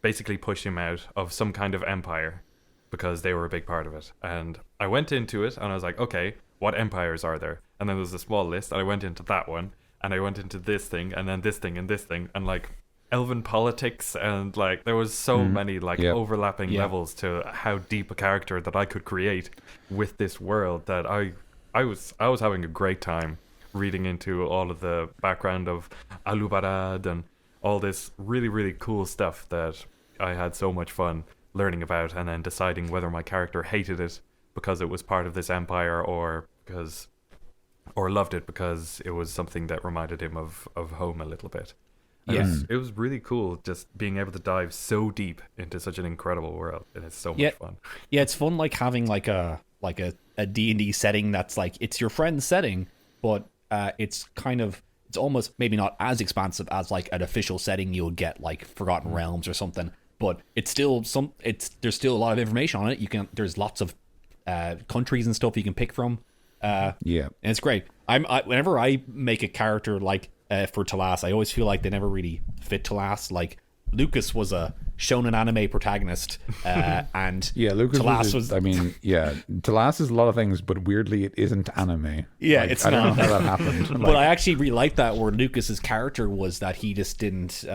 basically pushed him out of some kind of empire because they were a big part of it. And I went into it and I was like, okay, what empires are there? And then there was a small list, and I went into that one, and I went into this thing, and then this thing, and this thing, and like elven politics, and like there was so many like overlapping levels to how deep a character that I could create with this world that I was having a great time reading into all of the background of Alubarad and all this really, really cool stuff that I had so much fun learning about, and then deciding whether my character hated it because it was part of this empire, or loved it because it was something that reminded him of home a little bit. It was really cool just being able to dive so deep into such an incredible world, and it's so much fun. Yeah, it's fun like having like a D&D setting that's like, it's your friend's setting, but it's almost maybe not as expansive as like an official setting you'll get like Forgotten Realms or something, but it's still there's still a lot of information on it. There's lots of countries and stuff you can pick from. And it's great. Whenever I make a character like for Talas, I always feel like they never really fit Talas. Like, Lucas was a shonen anime protagonist, and Lucas Talas Talas is a lot of things, but weirdly it isn't anime. Yeah, like, it's I not. don't know how that happened. But I actually really liked that, where Lucas's character was that he just didn't.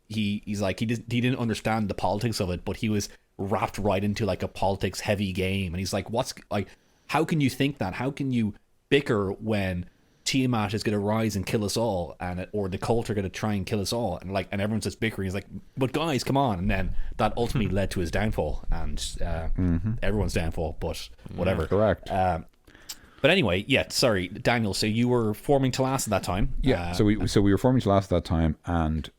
He didn't understand the politics of it, but he was wrapped right into like a politics heavy game, and he's like, how can you think that? How can you bicker when Tiamat is going to rise and kill us all, or the cult are going to try and kill us all, and everyone's just bickering. He's like, but guys, come on. And then that ultimately led to his downfall, and everyone's downfall, but whatever. Correct. But anyway, sorry, Daniel, so you were forming Talas at that time. So we were forming Talas at that time, and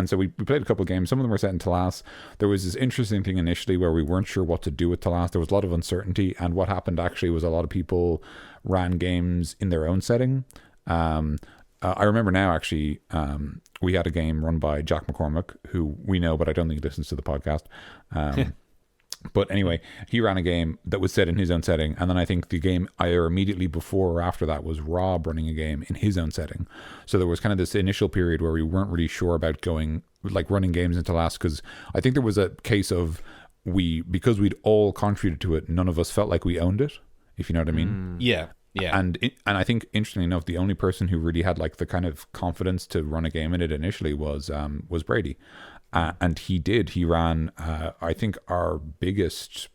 so we played a couple of games. Some of them were set in Talas. There was this interesting thing initially where we weren't sure what to do with Talas. There was a lot of uncertainty, and what happened actually was a lot of people ran games in their own setting. I remember now, actually, we had a game run by Jack McCormick, who we know, but I don't think he listens to the podcast. But anyway, he ran a game that was set in his own setting, and then I think the game either immediately before or after that was Rob running a game in his own setting. So there was kind of this initial period where we weren't really sure about running games into Last, because I think there was a case of because we'd all contributed to it, none of us felt like we owned it, if you know what I mean. Yeah. And I think, interestingly enough, the only person who really had like the kind of confidence to run a game in it initially was Brady. And he ran, I think, our biggest,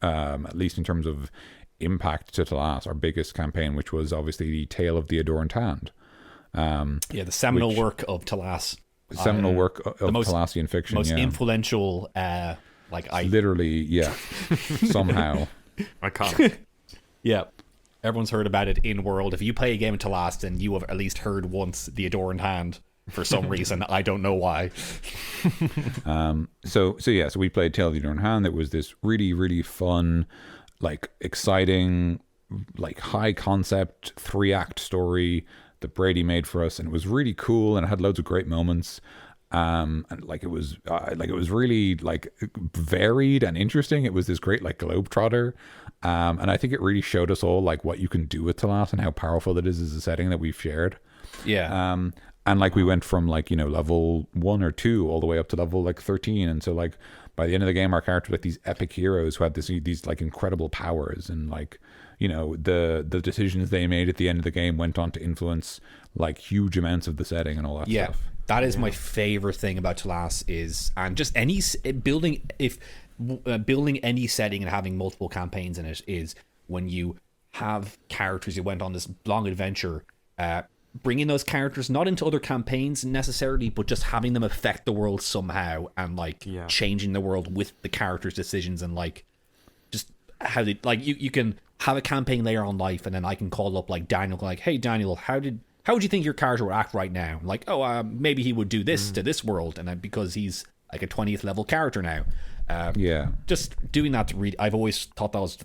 at least in terms of impact to Talas, our biggest campaign, which was obviously the Tale of the Adorned Hand. The seminal work of Talas. Seminal work of Talasian fiction. Most influential, literally, somehow. Iconic. Yeah. Everyone's heard about it in world. If you play a game of Talas, then you have at least heard once the Adorned Hand. For some reason, I don't know why. So we played Tale of the Adorned Hand. It was this really, really fun, like exciting, like high concept 3-act story that Brady made for us, and it was really cool, and it had loads of great moments. And it was really like varied and interesting. It was this great like globetrotter, and I think it really showed us all like what you can do with Talas and how powerful it is as a setting that we've shared. And like we went from like, level 1 or 2 all the way up to level like 13. And so like by the end of the game, our characters were like these epic heroes who had these like incredible powers, and like, the decisions they made at the end of the game went on to influence like huge amounts of the setting and all that stuff. That is my favorite thing about Talas and just any building any setting and having multiple campaigns in it is when you have characters who went on this long adventure, bringing those characters not into other campaigns necessarily, but just having them affect the world somehow, and like changing the world with the characters' decisions, and like just how they like you can have a campaign layer on life, and then I can call up like Daniel, like, hey Daniel, how would you think your character would act right now? Like, maybe he would do this to this world, and then because he's like a 20th level character now. Just doing that to read, I've always thought that was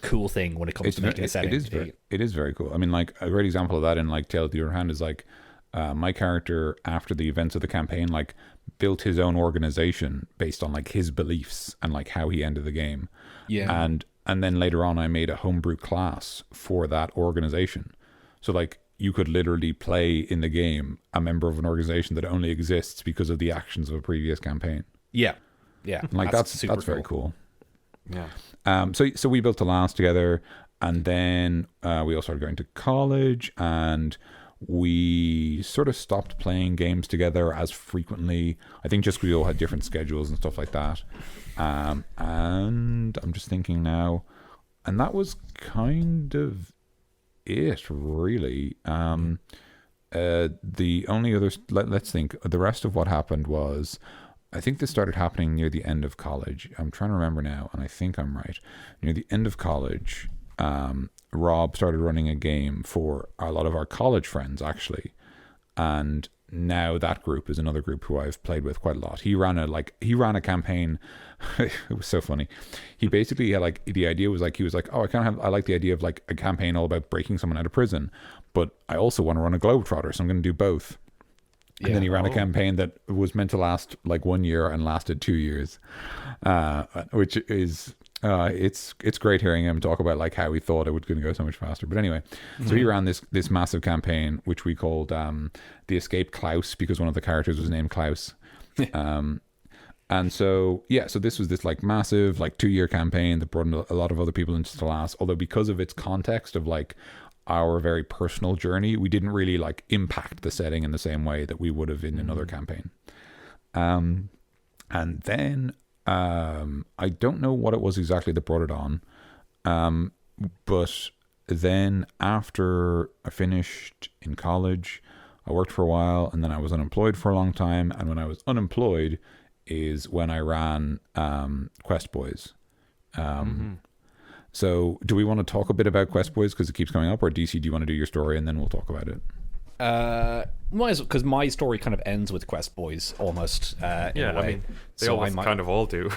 cool thing when it comes to making a setting. It is very cool. I mean, like a great example of that in like Tale of the Other Hand is like my character after the events of the campaign like built his own organization based on like his beliefs and like how he ended the game. Yeah. And then later on I made a homebrew class for that organization. So like you could literally play in the game a member of an organization that only exists because of the actions of a previous campaign. Yeah. Yeah. Like that's very cool. Yeah. So we built the last together, and then we all started going to college, and we sort of stopped playing games together as frequently. I think just because we all had different schedules and stuff like that. And I'm just thinking now, and that was kind of it, really. The only other, let's think, the rest of what happened was, I think this started happening near the end of college. I'm trying to remember now, and I think I'm right. Near the end of college, Rob started running a game for a lot of our college friends, actually. And now that group is another group who I've played with quite a lot. He ran a campaign. It was so funny. He basically had like, the idea was like, he was like, oh, I like the idea of like a campaign all about breaking someone out of prison, but I also want to run a Globetrotter, so I'm going to do both. And then he ran a campaign that was meant to last like 1 year and lasted 2 years, which is it's great hearing him talk about like how he thought it was going to go so much faster. But anyway, so he ran this massive campaign which we called The Escape Klaus, because one of the characters was named Klaus. And so so this was this like massive like 2-year campaign that brought a lot of other people into the last. Although because of its context of like our very personal journey, we didn't really like impact the setting in the same way that we would have in another campaign. And then I don't know what it was exactly that brought it on, but then after I finished in college, I worked for a while, and then I was unemployed for a long time. And when I was unemployed is when I ran Quest Boys. So do we want to talk a bit about Quest Boys because it keeps coming up, or DC, do you want to do your story and then we'll talk about it? Because my story kind of ends with Quest Boys almost. In a way. I mean, they kind of all do.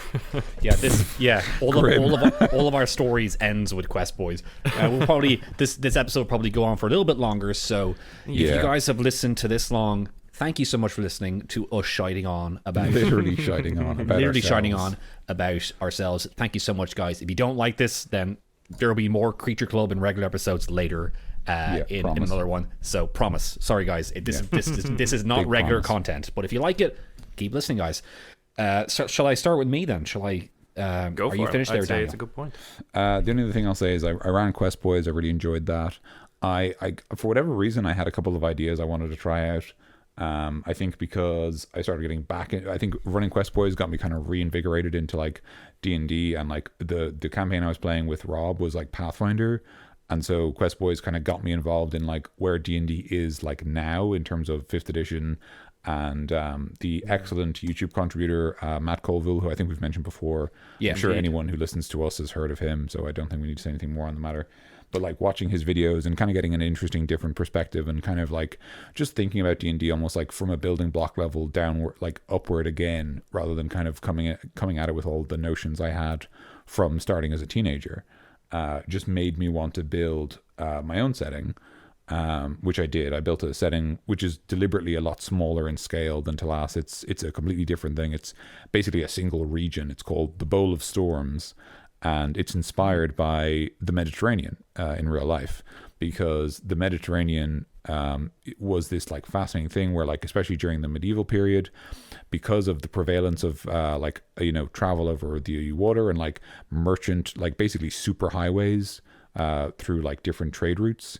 All of our stories ends with Quest Boys. We'll probably this episode will probably go on for a little bit longer. So if you guys have listened to this long, thank you so much for listening to us shining on about about ourselves. Thank you so much, guys. If you don't like this, then there will be more Creature Club and regular episodes later in another one. So promise. Sorry, guys. This is not regular content. But if you like it, keep listening, guys. So shall I start with me then? Shall I? Go for it. Are you finished there, Daniel? It's a good point. The only other thing I'll say is I ran Quest Boys. I really enjoyed that. I for whatever reason, I had a couple of ideas I wanted to try out. I think because I started getting back in, I think running Quest Boys got me kind of reinvigorated into like D&D, and like the campaign I was playing with Rob was like Pathfinder, and so Quest Boys kind of got me involved in like where D&D is like now in terms of 5th edition. And the excellent YouTube contributor Matt Colville, who I think we've mentioned before. I'm sure anyone who listens to us has heard of him, so I don't think we need to say anything more on the matter. But like watching his videos and kind of getting an interesting different perspective, and kind of like just thinking about D&D almost like from a building block level downward, like upward again, rather than kind of coming at it with all the notions I had from starting as a teenager, just made me want to build my own setting, which I did. I built a setting which is deliberately a lot smaller in scale than Talas. It's a completely different thing. It's basically a single region. It's called the Bowl of Storms. And it's inspired by the Mediterranean in real life, because the Mediterranean was this like fascinating thing where, like, especially during the medieval period, because of the prevalence of travel over the water and like merchant, like basically super highways through like different trade routes.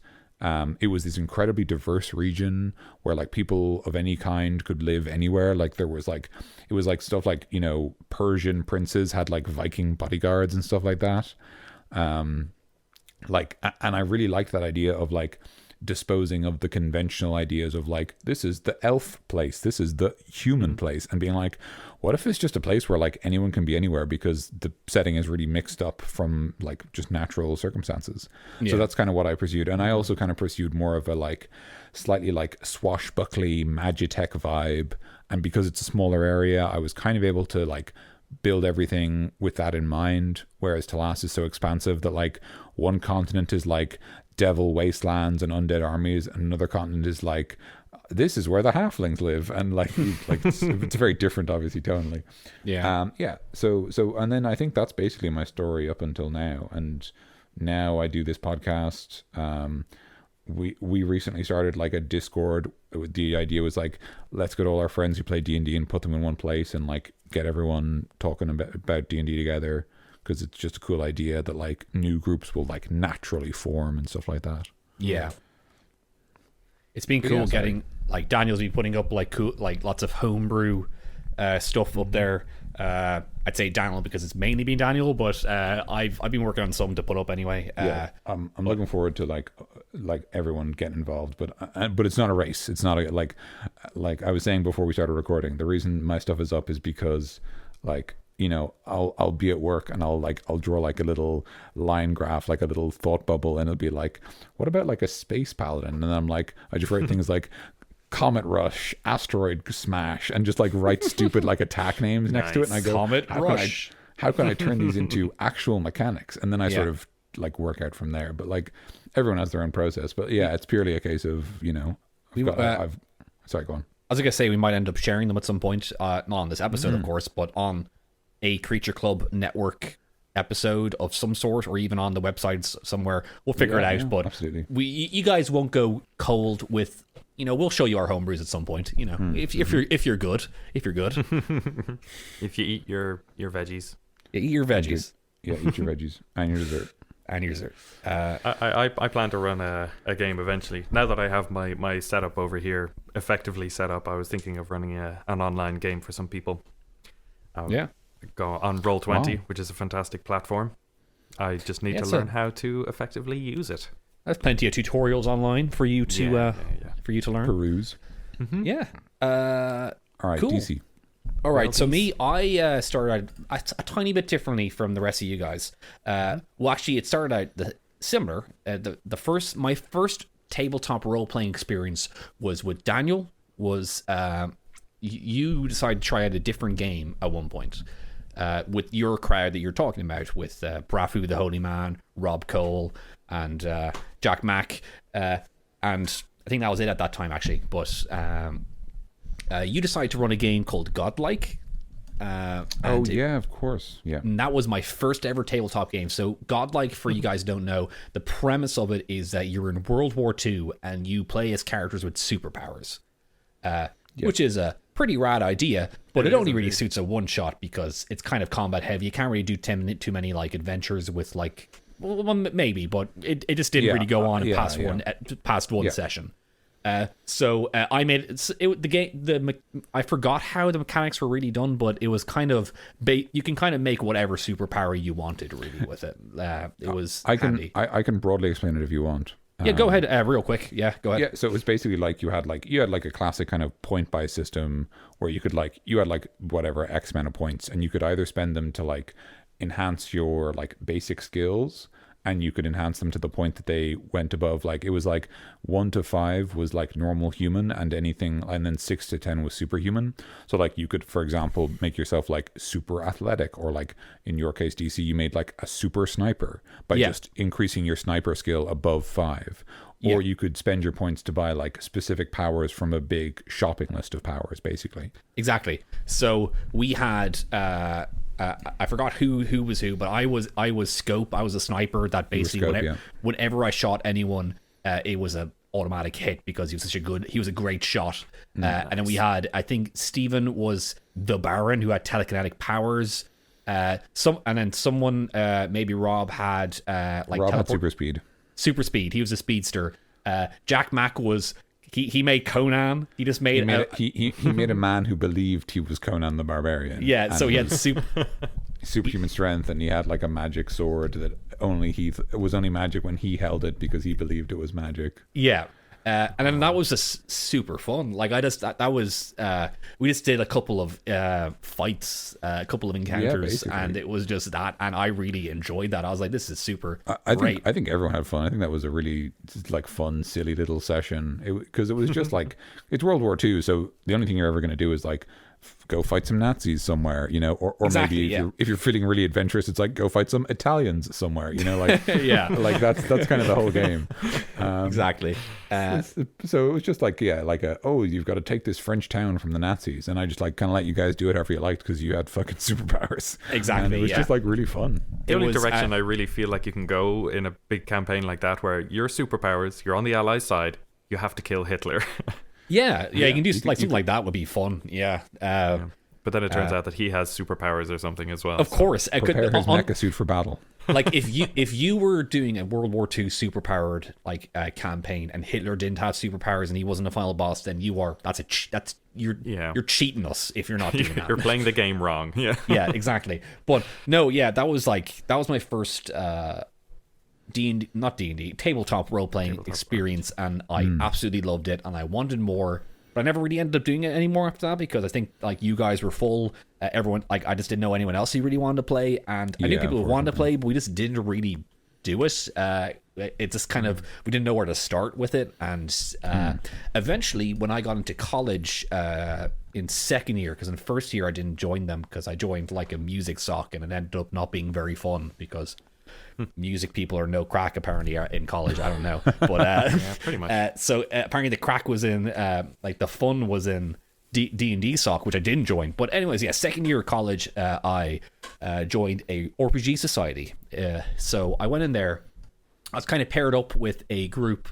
It was this incredibly diverse region where like people of any kind could live anywhere. Like there was like, it was like stuff like, Persian princes had like Viking bodyguards and stuff like that. And I really liked that idea of like disposing of the conventional ideas of like, this is the elf place, this is the human place, and being like, what if it's just a place where like anyone can be anywhere because the setting is really mixed up from like just natural circumstances. So that's kind of what I pursued. And I also kind of pursued more of a like slightly like swashbuckly magitech vibe. And because it's a smaller area, I was kind of able to like build everything with that in mind, whereas Talas is so expansive that like one continent is like devil wastelands and undead armies, and another continent is like this is where the halflings live, and like it's very different, obviously, tonally. So and then I think that's basically my story up until now, and now I do this podcast. We recently started like a Discord. The idea was like, let's get all our friends who play D&D and put them in one place and like get everyone talking about D&D together, because it's just a cool idea that like new groups will like naturally form and stuff like that. Yeah. It's been cool getting like Daniel's been putting up like cool, like lots of homebrew stuff up there. I'd say Daniel because it's mainly been Daniel, but I've been working on some to put up anyway. I'm looking forward to like everyone getting involved, but it's not a race. It's not like I was saying before we started recording. The reason my stuff is up is because like, you know, I'll be at work and I'll draw like a little line graph, like a little thought bubble, and it'll be like, what about like a space paladin? And I'm like, I just write things like Comet Rush, Asteroid Smash, and just like write stupid like attack names next to it, and I go, Comet Rush. How can I turn these into actual mechanics? And then I sort of like work out from there. But like everyone has their own process. But yeah, it's purely a case of, you know, sorry, go on. I was gonna say we might end up sharing them at some point, not on this episode, of course, but on a Creature Club network episode of some sort, or even on the websites somewhere. We'll figure it out. Yeah, but absolutely. you guys won't go cold with. You know, we'll show you our homebrews at some point. You know, if you're good, if you're good, if you eat your veggies, eat your veggies. Yeah, eat your veggies and your dessert. I plan to run a game eventually. Now that I have my setup over here effectively set up, I was thinking of running an online game for some people. Go on Roll20, which is a fantastic platform. I just need to learn how to effectively use it. There's plenty of tutorials online for you to for you to learn. Peruse. Mm-hmm. Yeah. All right, cool. DC. All right, so me, I started out a tiny bit differently from the rest of you guys. Well, actually, it started out similar. My first tabletop role playing experience was with Daniel. You decided to try out a different game at one point with your crowd that you're talking about, with Brafu the Holy Man, Rob Cole, and Jack Mack, and I think that was it at that time, actually. But you decided to run a game called Godlike. Of course. Yeah. And that was my first ever tabletop game. So Godlike, for you guys don't know, the premise of it is that you're in World War II and you play as characters with superpowers, which is a pretty rad idea, but it only really suits a one-shot because it's kind of combat heavy. You can't really do too many like adventures with like, well, maybe, but it just didn't really go on past one session. So I made the game. I forgot how the mechanics were really done, but it was kind of you can kind of make whatever superpower you wanted really with it. It was handy. I can broadly explain it if you want. Yeah, go ahead, real quick. Yeah, go ahead. Yeah, so it was basically like you had a classic kind of point buy system where you had whatever X amount of points, and you could either spend them to like enhance your like basic skills, and you could enhance them to the point that they went above, like it was like 1 to 5 was like normal human, and then 6 to 10 was superhuman. So like you could, for example, make yourself like super athletic, or like in your case, DC, you made like a super sniper by just increasing your sniper skill above 5. Or you could spend your points to buy like specific powers from a big shopping list of powers, basically. Exactly. So we had I forgot who was who, but I was Scope. I was a sniper that basically whenever I shot anyone, it was a automatic hit because he was a great shot. Nice. And then we had, I think Stephen was the Baron who had telekinetic powers. And then someone, maybe Rob had Rob had super speed. Super speed. He was a speedster. Jack Mack was. He made Conan. He just made he made a man who believed he was Conan the Barbarian. Yeah, so he had superhuman strength, and he had like a magic sword that it was only magic when he held it because he believed it was magic. Yeah. And then that was just super fun. Like that was we just did a couple of fights, a couple of encounters, and it was just that, and I really enjoyed that. I was like, this is super great. I think everyone had fun. I think that was a really like fun, silly little session, because it was just like, it's World War II, so the only thing you're ever going to do is like go fight some Nazis somewhere, you know, or Exactly, maybe if you're feeling really adventurous, it's like go fight some Italians somewhere, you know, like Yeah. like that's kind of the whole game. Exactly. So it was just like you've got to take this French town from the Nazis, and I just like kind of let you guys do it however you liked because you had fucking superpowers. Exactly, and it was just like really fun. The only was, direction I really feel like you can go in a big campaign like that, where your superpowers, you're on the Allies' side, you have to kill Hitler. Yeah, you can do like something like that would be fun. Yeah. But then it turns out that he has superpowers or something as well. Of course. Prepare his mecha suit for battle. Like if you were doing a World War II superpowered like campaign and Hitler didn't have superpowers and he wasn't a final boss, then you're cheating us if you're not doing that. You're playing the game wrong. Yeah. Yeah, exactly. But no, yeah, that was my first D&D tabletop role-playing experience, and I absolutely loved it, and I wanted more, but I never really ended up doing it anymore after that because I think like you guys were full, everyone, like I just didn't know anyone else who really wanted to play, and I knew people who wanted to play, but we just didn't really do it. It just kind of, we didn't know where to start with it, and eventually when I got into college in second year, because in first year I didn't join them because I joined like a music sock, and it ended up not being very fun because music people are no crack apparently in college. I don't know, but yeah, pretty much. So apparently the crack was in like the fun was in D&D sock, which I didn't join. But anyways, yeah, second year of college, I joined a RPG society. So I went in there. I was kind of paired up with a group,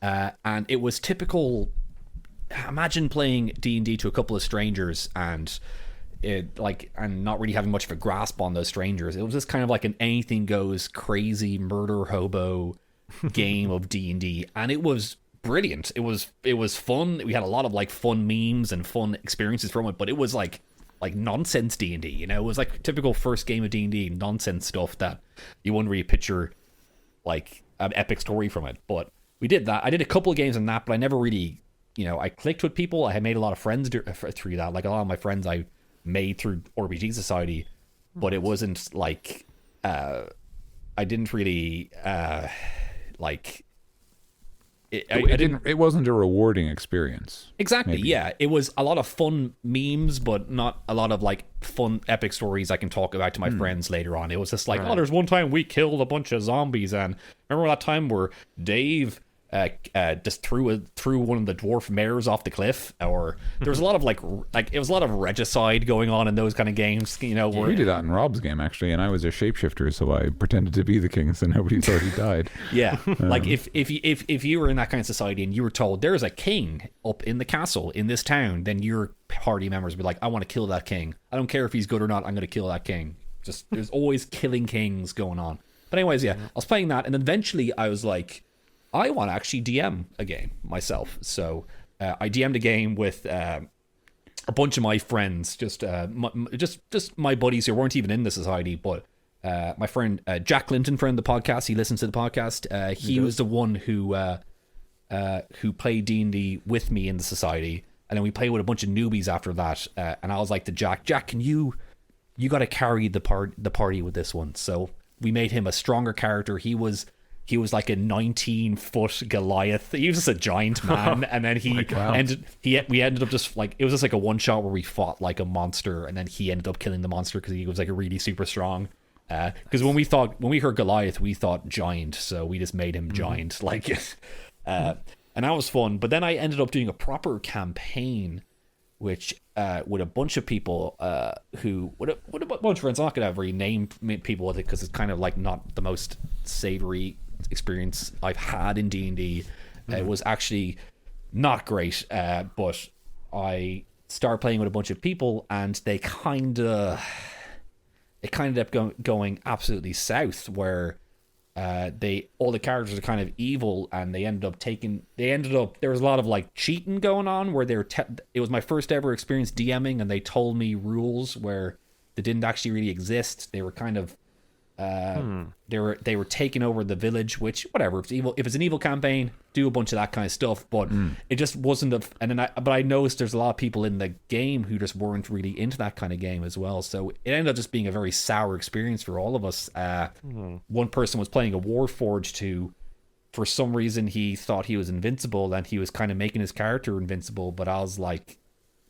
and it was typical. Imagine playing D&D to a couple of strangers and not really having much of a grasp on those strangers. It was just kind of like an anything goes crazy murder hobo game of D&D, and it was brilliant. It was fun. We had a lot of like fun memes and fun experiences from it, but it was like nonsense D&D, you know. It was like typical first game of D&D nonsense stuff that you wouldn't really picture like an epic story from it. But we did that. I did a couple of games on that, but I never really, you know, I clicked with people. I had made a lot of friends through that. Like a lot of my friends I made through RPG Society, but it wasn't like I didn't really like it. It wasn't a rewarding experience. Exactly. Maybe. Yeah, it was a lot of fun memes, but not a lot of like fun epic stories I can talk about to my friends later on. It was just like, oh, there's one time we killed a bunch of zombies, and remember that time where Dave just threw one of the dwarf mares off the cliff, or there was a lot of like it was a lot of regicide going on in those kind of games, you know. Where We did that in Rob's game actually, and I was a shapeshifter, so I pretended to be the king, so nobody thought he died. Yeah, like if you were in that kind of society and you were told there's a king up in the castle in this town, then your party members would be like, I want to kill that king. I don't care if he's good or not. I'm going to kill that king. Just there's always killing kings going on. But anyways, yeah, I was playing that, and eventually I was like, I want to actually DM a game myself. So I DM'd a game with a bunch of my friends, just my buddies who weren't even in the society. But my friend Jack Clinton, friend of the podcast, he listens to the podcast. He was the one who played D&D with me in the society, and then we played with a bunch of newbies after that. And I was like to Jack, can you got to carry the party with this one? So we made him a stronger character. He was like a 19-foot Goliath. He was just a giant man, and then we ended up just like, it was just like a one shot where we fought like a monster, and then he ended up killing the monster because he was like a really super strong. Because when we heard Goliath, we thought giant, so we just made him giant. Like, and that was fun. But then I ended up doing a proper campaign, which with a bunch of people with a bunch of friends. I'm not gonna really name people with it because it's kind of like not the most savory experience I've had in D&D. It was actually not great, but I started playing with a bunch of people, and it kind of ended up going absolutely south, where all the characters are kind of evil, and there was a lot of like cheating going on, where it was my first ever experience DMing, and they told me rules where they didn't actually really exist. They were kind of they were taking over the village, which whatever, if it's an evil campaign, do a bunch of that kind of stuff, but it just wasn't but I noticed there's a lot of people in the game who just weren't really into that kind of game as well, so it ended up just being a very sour experience for all of us. One person was playing a Warforged who, for some reason, he thought he was invincible, and he was kind of making his character invincible, but I was like,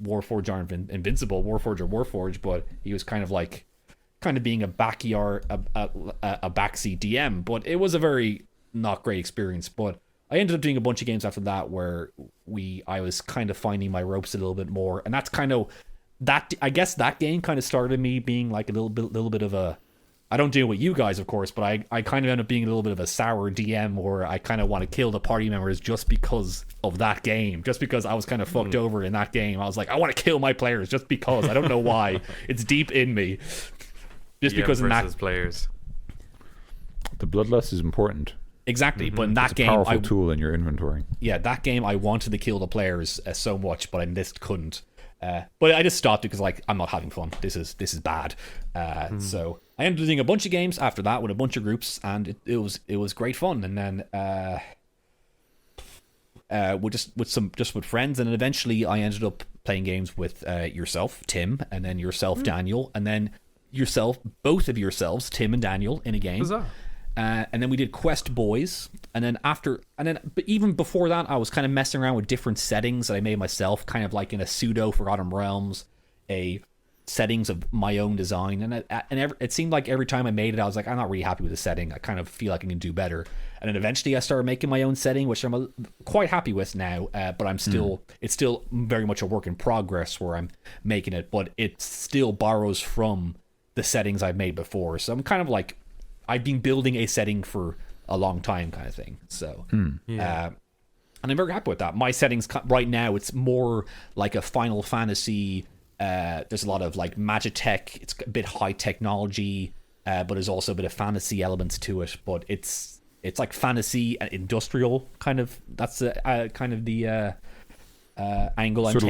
Warforged or Invincible, Warforged or Warforged, but he was kind of being a backyard, a backseat DM. But it was a very not great experience. But I ended up doing a bunch of games after that where I was kind of finding my ropes a little bit more, and that's kind of that. I guess that game kind of started me being like a little bit of a. I don't deal with you guys, of course, but I kind of end up being a little bit of a sour DM, where I kind of want to kill the party members just because of that game, just because I was kind of fucked over in that game. I was like, I want to kill my players just because. I don't know why. It's deep in me. Just because in that players, the bloodlust is important. Exactly, but in that it's a game, powerful tool in your inventory. Yeah, that game I wanted to kill the players so much, but I just couldn't. But I just stopped because like I'm not having fun. This is bad. So I ended up doing a bunch of games after that with a bunch of groups, and it was great fun. And then with friends, and then eventually I ended up playing games with yourself, Tim, and then yourself, Daniel, and then both of yourselves, Tim and Daniel, in a game. Huzzah. And then we did Quest Boys, but even before that, I was kind of messing around with different settings that I made myself, kind of like in a pseudo Forgotten Realms, settings of my own design, and it seemed like every time I made it, I was like, I'm not really happy with the setting. I kind of feel like I can do better. And then eventually, I started making my own setting, which I'm quite happy with now. But it's still very much a work in progress where I'm making it, but it still borrows from the settings I've made before. So I'm kind of like, I've been building a setting for a long time, kind of thing. So, and I'm very happy with that. My settings right now, it's more like a Final Fantasy. There's a lot of like Magitech. It's a bit high technology, but there's also a bit of fantasy elements to it. But it's like fantasy and industrial kind of. That's kind of the angle I'm taking. Sort of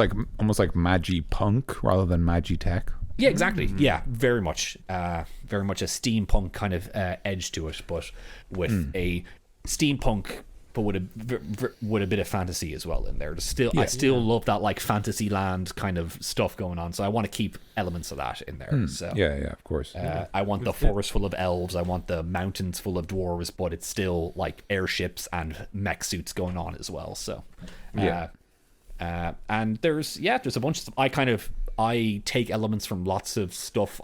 like almost like Magi Punk rather than Magi Tech. Yeah, exactly. Yeah, very much a steampunk kind of edge to it, but with a steampunk, but with a bit of fantasy as well in there. I still love that like Fantasyland kind of stuff going on, so I want to keep elements of that in there. So yeah, of course. I want the forest full of elves. I want the mountains full of dwarves, but it's still like airships and mech suits going on as well. So and there's a bunch of stuff. I take elements from lots of stuff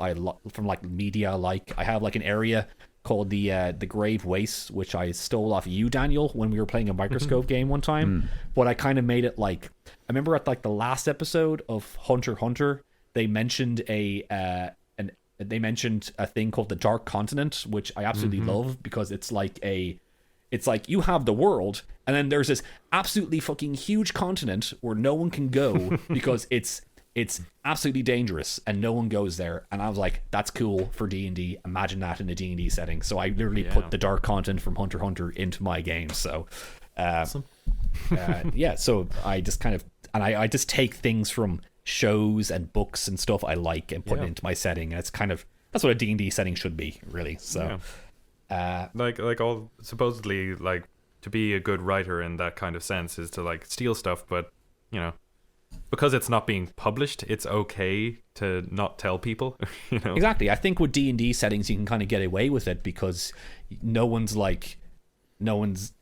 from like media. Like I have like an area called the Grave Waste, which I stole off you, Daniel, when we were playing a Microscope game one time. But I kind of made it like, I remember at like the last episode of Hunter x Hunter, they mentioned a thing called the Dark Continent, which I absolutely love, because it's like you have the world, and then there's this absolutely fucking huge continent where no one can go because it's absolutely dangerous and no one goes there. And I was like, that's cool for D&D. Imagine that in a D&D setting. So I literally put the Dark Continent from Hunter x Hunter into my game. So awesome. So I just kind of, and I just take things from shows and books and stuff I like and put it into my setting. And it's kind of, that's what a D&D setting should be, really. So like all supposedly, like, to be a good writer in that kind of sense is to like steal stuff, but you know, because it's not being published, it's okay to not tell people. You know, exactly. I think with D&D settings, you can kind of get away with it because you're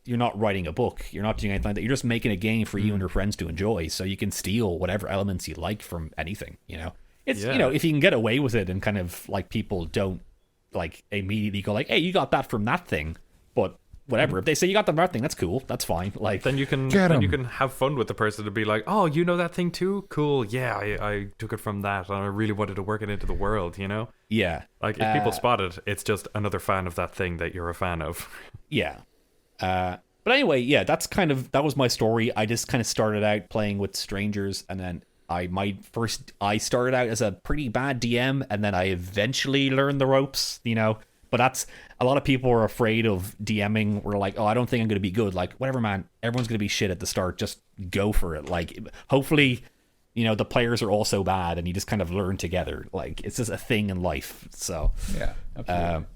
not writing a book, you're not doing anything like that. You're just making a game for you and your friends to enjoy. So you can steal whatever elements you like from anything. You know, it's you know, if you can get away with it and kind of like people don't like immediately go like, hey, you got that from that thing, but whatever. If they say you got the right thing, that's cool. That's fine. Like then you can have fun with the person to be like, oh, you know that thing too? Cool. Yeah, I took it from that and I really wanted to work it into the world, you know? Yeah. Like if people spot it, it's just another fan of that thing that you're a fan of. Yeah. But anyway, yeah, that was my story. I just kind of started out playing with strangers, and then I started out as a pretty bad DM, and then I eventually learned the ropes, you know. But that's, a lot of people are afraid of DMing. We're like, oh, I don't think I'm going to be good. Like, whatever, man. Everyone's going to be shit at the start. Just go for it. Like, hopefully, you know, the players are also bad and you just kind of learn together. Like, it's just a thing in life. So, yeah, absolutely.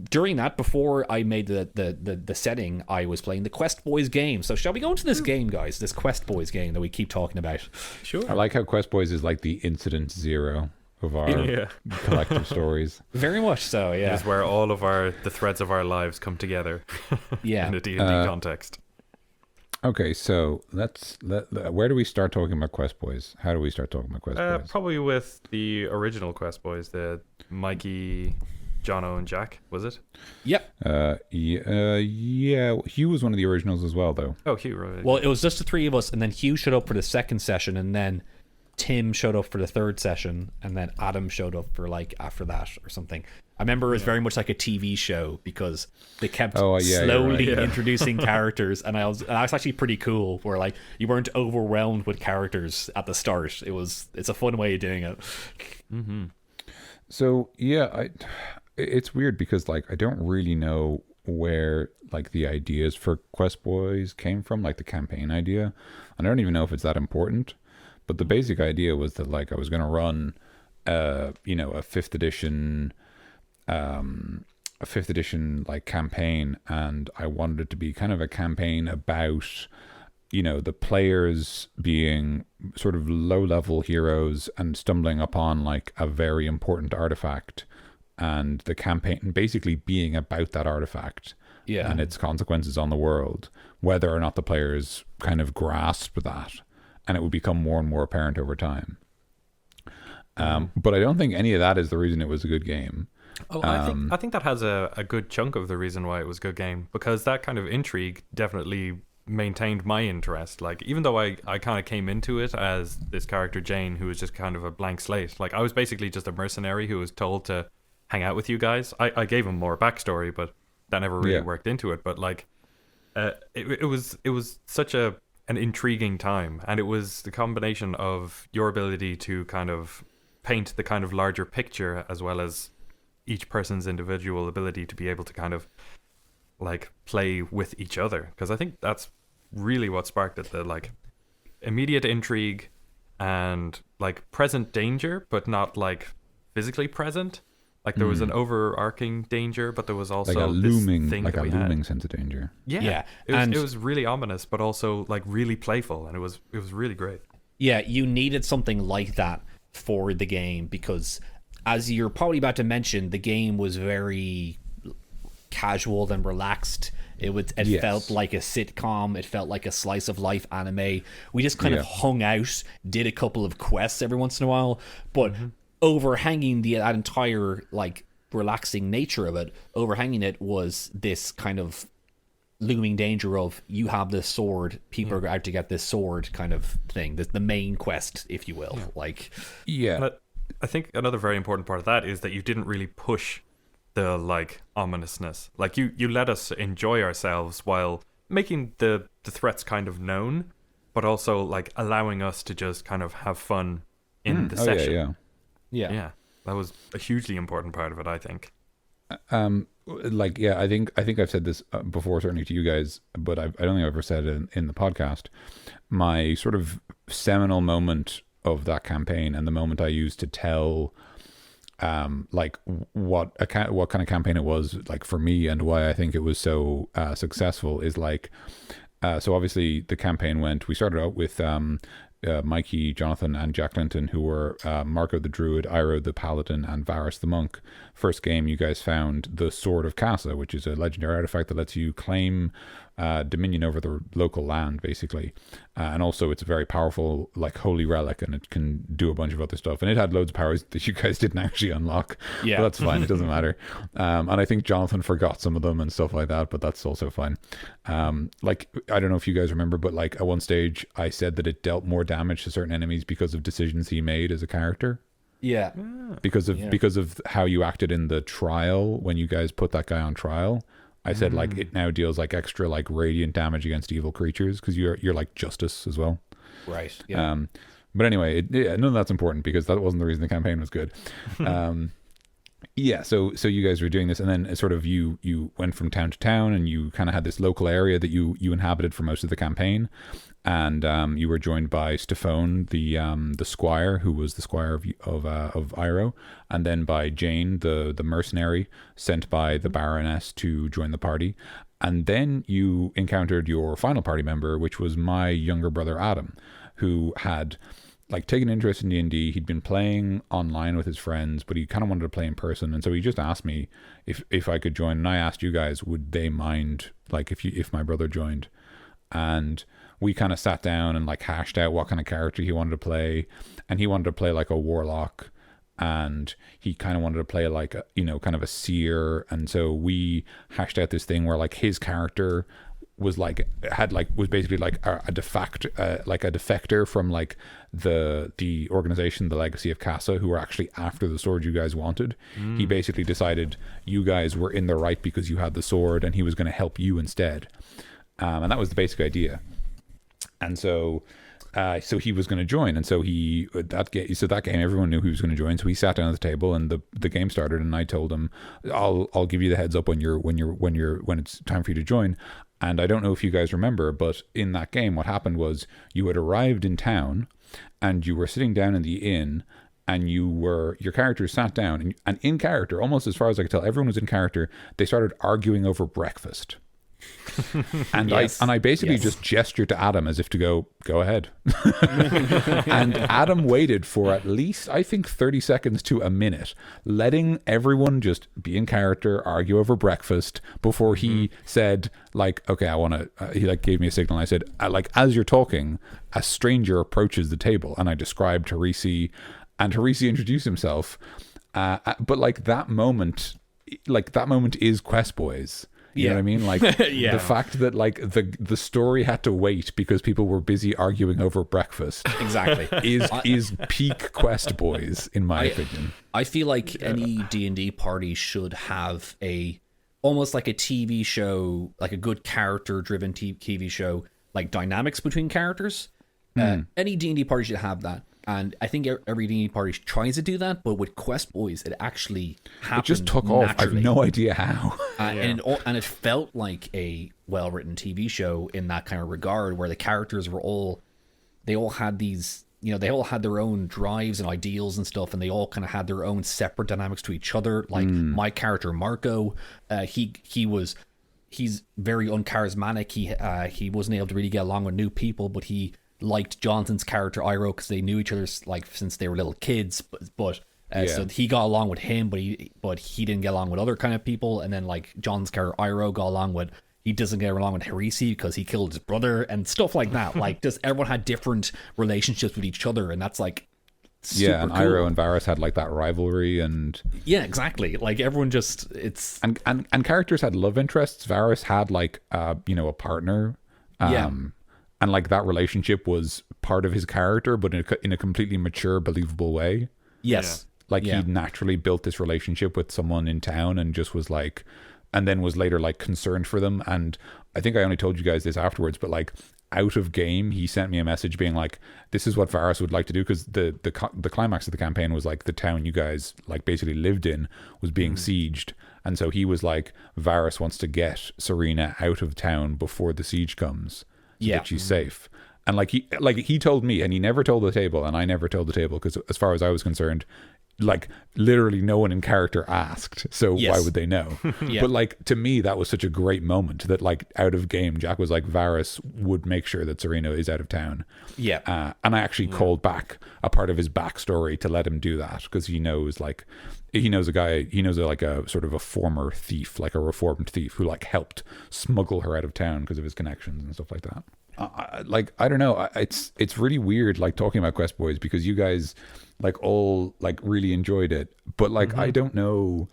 During that, before I made the setting, I was playing the Quest Boys game. So shall we go into this game, guys? This Quest Boys game that we keep talking about. Sure. I like how Quest Boys is like the incident zero of our collective stories. Very much so, yeah. It's where all of the threads of our lives come together. Yeah. In a D&D context. Okay, so where do we start talking about Quest Boys? How do we start talking about Quest Boys? Probably with the original Quest Boys, the Mikey, Jono, and Jack, was it? Yep. Yeah. Hugh was one of the originals as well, though. Oh, Hugh, right. Well, it was just the three of us, and then Hugh showed up for the second session, and then Tim showed up for the third session, and then Adam showed up for like after that or something. I remember it was very much like a TV show because they kept slowly introducing characters, and I was actually pretty cool. Where like you weren't overwhelmed with characters at the start. It's a fun way of doing it. Mm-hmm. So yeah, it's weird because like I don't really know where like the ideas for Quest Boys came from, like the campaign idea. I don't even know if it's that important. But the basic idea was that like I was going to run, a fifth edition like campaign, and I wanted it to be kind of a campaign about, the players being sort of low-level heroes and stumbling upon like a very important artifact, and the campaign basically being about that artifact and its consequences on the world, whether or not the players kind of grasp that. And it would become more and more apparent over time. But I don't think any of that is the reason it was a good game. Oh, I think that has a good chunk of the reason why it was a good game, because that kind of intrigue definitely maintained my interest. Like, even though I kind of came into it as this character Jane, who was just kind of a blank slate. Like, I was basically just a mercenary who was told to hang out with you guys. I gave him more backstory, but that never really worked into it. But like, it was such an intriguing time, and it was the combination of your ability to kind of paint the kind of larger picture as well as each person's individual ability to be able to kind of like play with each other, because I think that's really what sparked it, the like immediate intrigue and like present danger, but not like physically present. Like there was an overarching danger, but there was also like a this looming, thing like that a we looming had. sense of danger. Yeah. It was really ominous, but also like really playful, and it was really great. Yeah, you needed something like that for the game because, as you're probably about to mention, the game was very casual and relaxed. It felt like a sitcom. It felt like a slice of life anime. We just kind of hung out, did a couple of quests every once in a while, but overhanging that entire like relaxing nature of it, overhanging it was this kind of looming danger of you have this sword, people are out to get this sword kind of thing. The main quest, if you will. Like, But I think another very important part of that is that you didn't really push the like ominousness. Like you let us enjoy ourselves while making the threats kind of known, but also like allowing us to just kind of have fun in the session. Yeah, that was a hugely important part of it, I think. I think I've said this before, certainly to you guys, but I don't think I've ever said it in the podcast. My sort of seminal moment of that campaign, and the moment I used to tell like what kind of campaign it was like for me, and why I think it was so successful, is like so obviously the campaign we started out with Mikey, Jonathan, and Jack Clinton, who were Marco the Druid, Iro the Paladin, and Varus the Monk. First game, you guys found the Sword of Casa, which is a legendary artifact that lets you claim dominion over the local land, basically. And also, it's a very powerful, like, holy relic, and it can do a bunch of other stuff. And it had loads of powers that you guys didn't actually unlock. Yeah. But that's fine. It doesn't matter. And I think Jonathan forgot some of them and stuff like that, but that's also fine. Like, I don't know if you guys remember, but, like, at one stage, I said that it dealt more damage to certain enemies because of decisions he made as a character. Yeah. Because of how you acted in the trial when you guys put that guy on trial. I said like it now deals like extra like radiant damage against evil creatures because you're like justice as well. Right. Yeah. But anyway, none of that's important because that wasn't the reason the campaign was good. So you guys were doing this, and then sort of you went from town to town, and you kind of had this local area that you inhabited for most of the campaign. And you were joined by Stephane, the squire, who was the squire of Iro, and then by Jane, the mercenary sent by the Baroness to join the party. And then you encountered your final party member, which was my younger brother Adam, who had like taken interest in D&D. He'd been playing online with his friends, but he kind of wanted to play in person, and so he just asked me if I could join. And I asked you guys, would they mind like if my brother joined? and we kind of sat down and like hashed out what kind of character he wanted to play, and he wanted to play like a warlock, and he kind of wanted to play like a, kind of a seer. And so we hashed out this thing where like his character was basically like a defector from like the organization, the Legacy of Casa, who were actually after the sword you guys wanted. He basically decided you guys were in the right because you had the sword, and he was going to help you instead. And that was the basic idea. And so he was going to join, and so that game everyone knew he was going to join. So he sat down at the table, and the game started. And I told him, "I'll give you the heads up when it's time for you to join." And I don't know if you guys remember, but in that game, what happened was you had arrived in town, and you were sitting down in the inn, and your character sat down, and in character, almost as far as I could tell, everyone was in character. They started arguing over breakfast. And yes. I basically just gestured to Adam as if to go ahead. And Adam waited for at least, I think, 30 seconds to a minute, letting everyone just be in character, argue over breakfast, before he said, like, okay, I want to, he like gave me a signal. And I said, like, as you're talking, a stranger approaches the table, and I described Harisi, and Harisi introduced himself. But like that moment is Quest Boys. You know what I mean? Like the fact that like the story had to wait because people were busy arguing over breakfast. Exactly. is peak Quest Boys in my opinion. I feel like any D&D party should have almost like a TV show, like a good character driven TV show, like dynamics between characters. Any D&D party should have that. And I think every D&D party tries to do that, but with Quest Boys, it actually happened. It just took off. I have no idea how. And it felt like a well-written TV show in that kind of regard, where the characters were they all had these, they all had their own drives and ideals and stuff, and they all kind of had their own separate dynamics to each other. Like my character Marco, he's very uncharismatic. He wasn't able to really get along with new people, but he liked Johnson's character Iroh because they knew each other like since they were little kids, so he got along with him, but he didn't get along with other kind of people. And then like John's character Iroh he doesn't get along with Harisi because he killed his brother and stuff like that. Like just everyone had different relationships with each other, and that's like super and cool. Iroh and Varys had like that rivalry, and exactly, like everyone just and characters had love interests. Varys had like a partner, and like that relationship was part of his character, but in a completely mature, believable way. Yes. Like he naturally built this relationship with someone in town, and just was like, and then was later like concerned for them. And I think I only told you guys this afterwards, but like out of game, he sent me a message being like, this is what Varys would like to do. Cause the climax of the campaign was like the town you guys like basically lived in was being sieged. And so he was like, Varys wants to get Serena out of town before the siege comes. That she's safe. And like he told me, and he never told the table, and I never told the table, because as far as I was concerned, like literally no one in character asked, so why would they know? But like to me that was such a great moment that like out of game Jack was like, Varys would make sure that Serena is out of town. And I actually called back a part of his backstory to let him do that, because he knows a guy, like a sort of a former thief, like a reformed thief who like helped smuggle her out of town because of his connections and stuff like that. I don't know, it's really weird like talking about Quest Boys, because you guys like all like really enjoyed it, but like I don't know,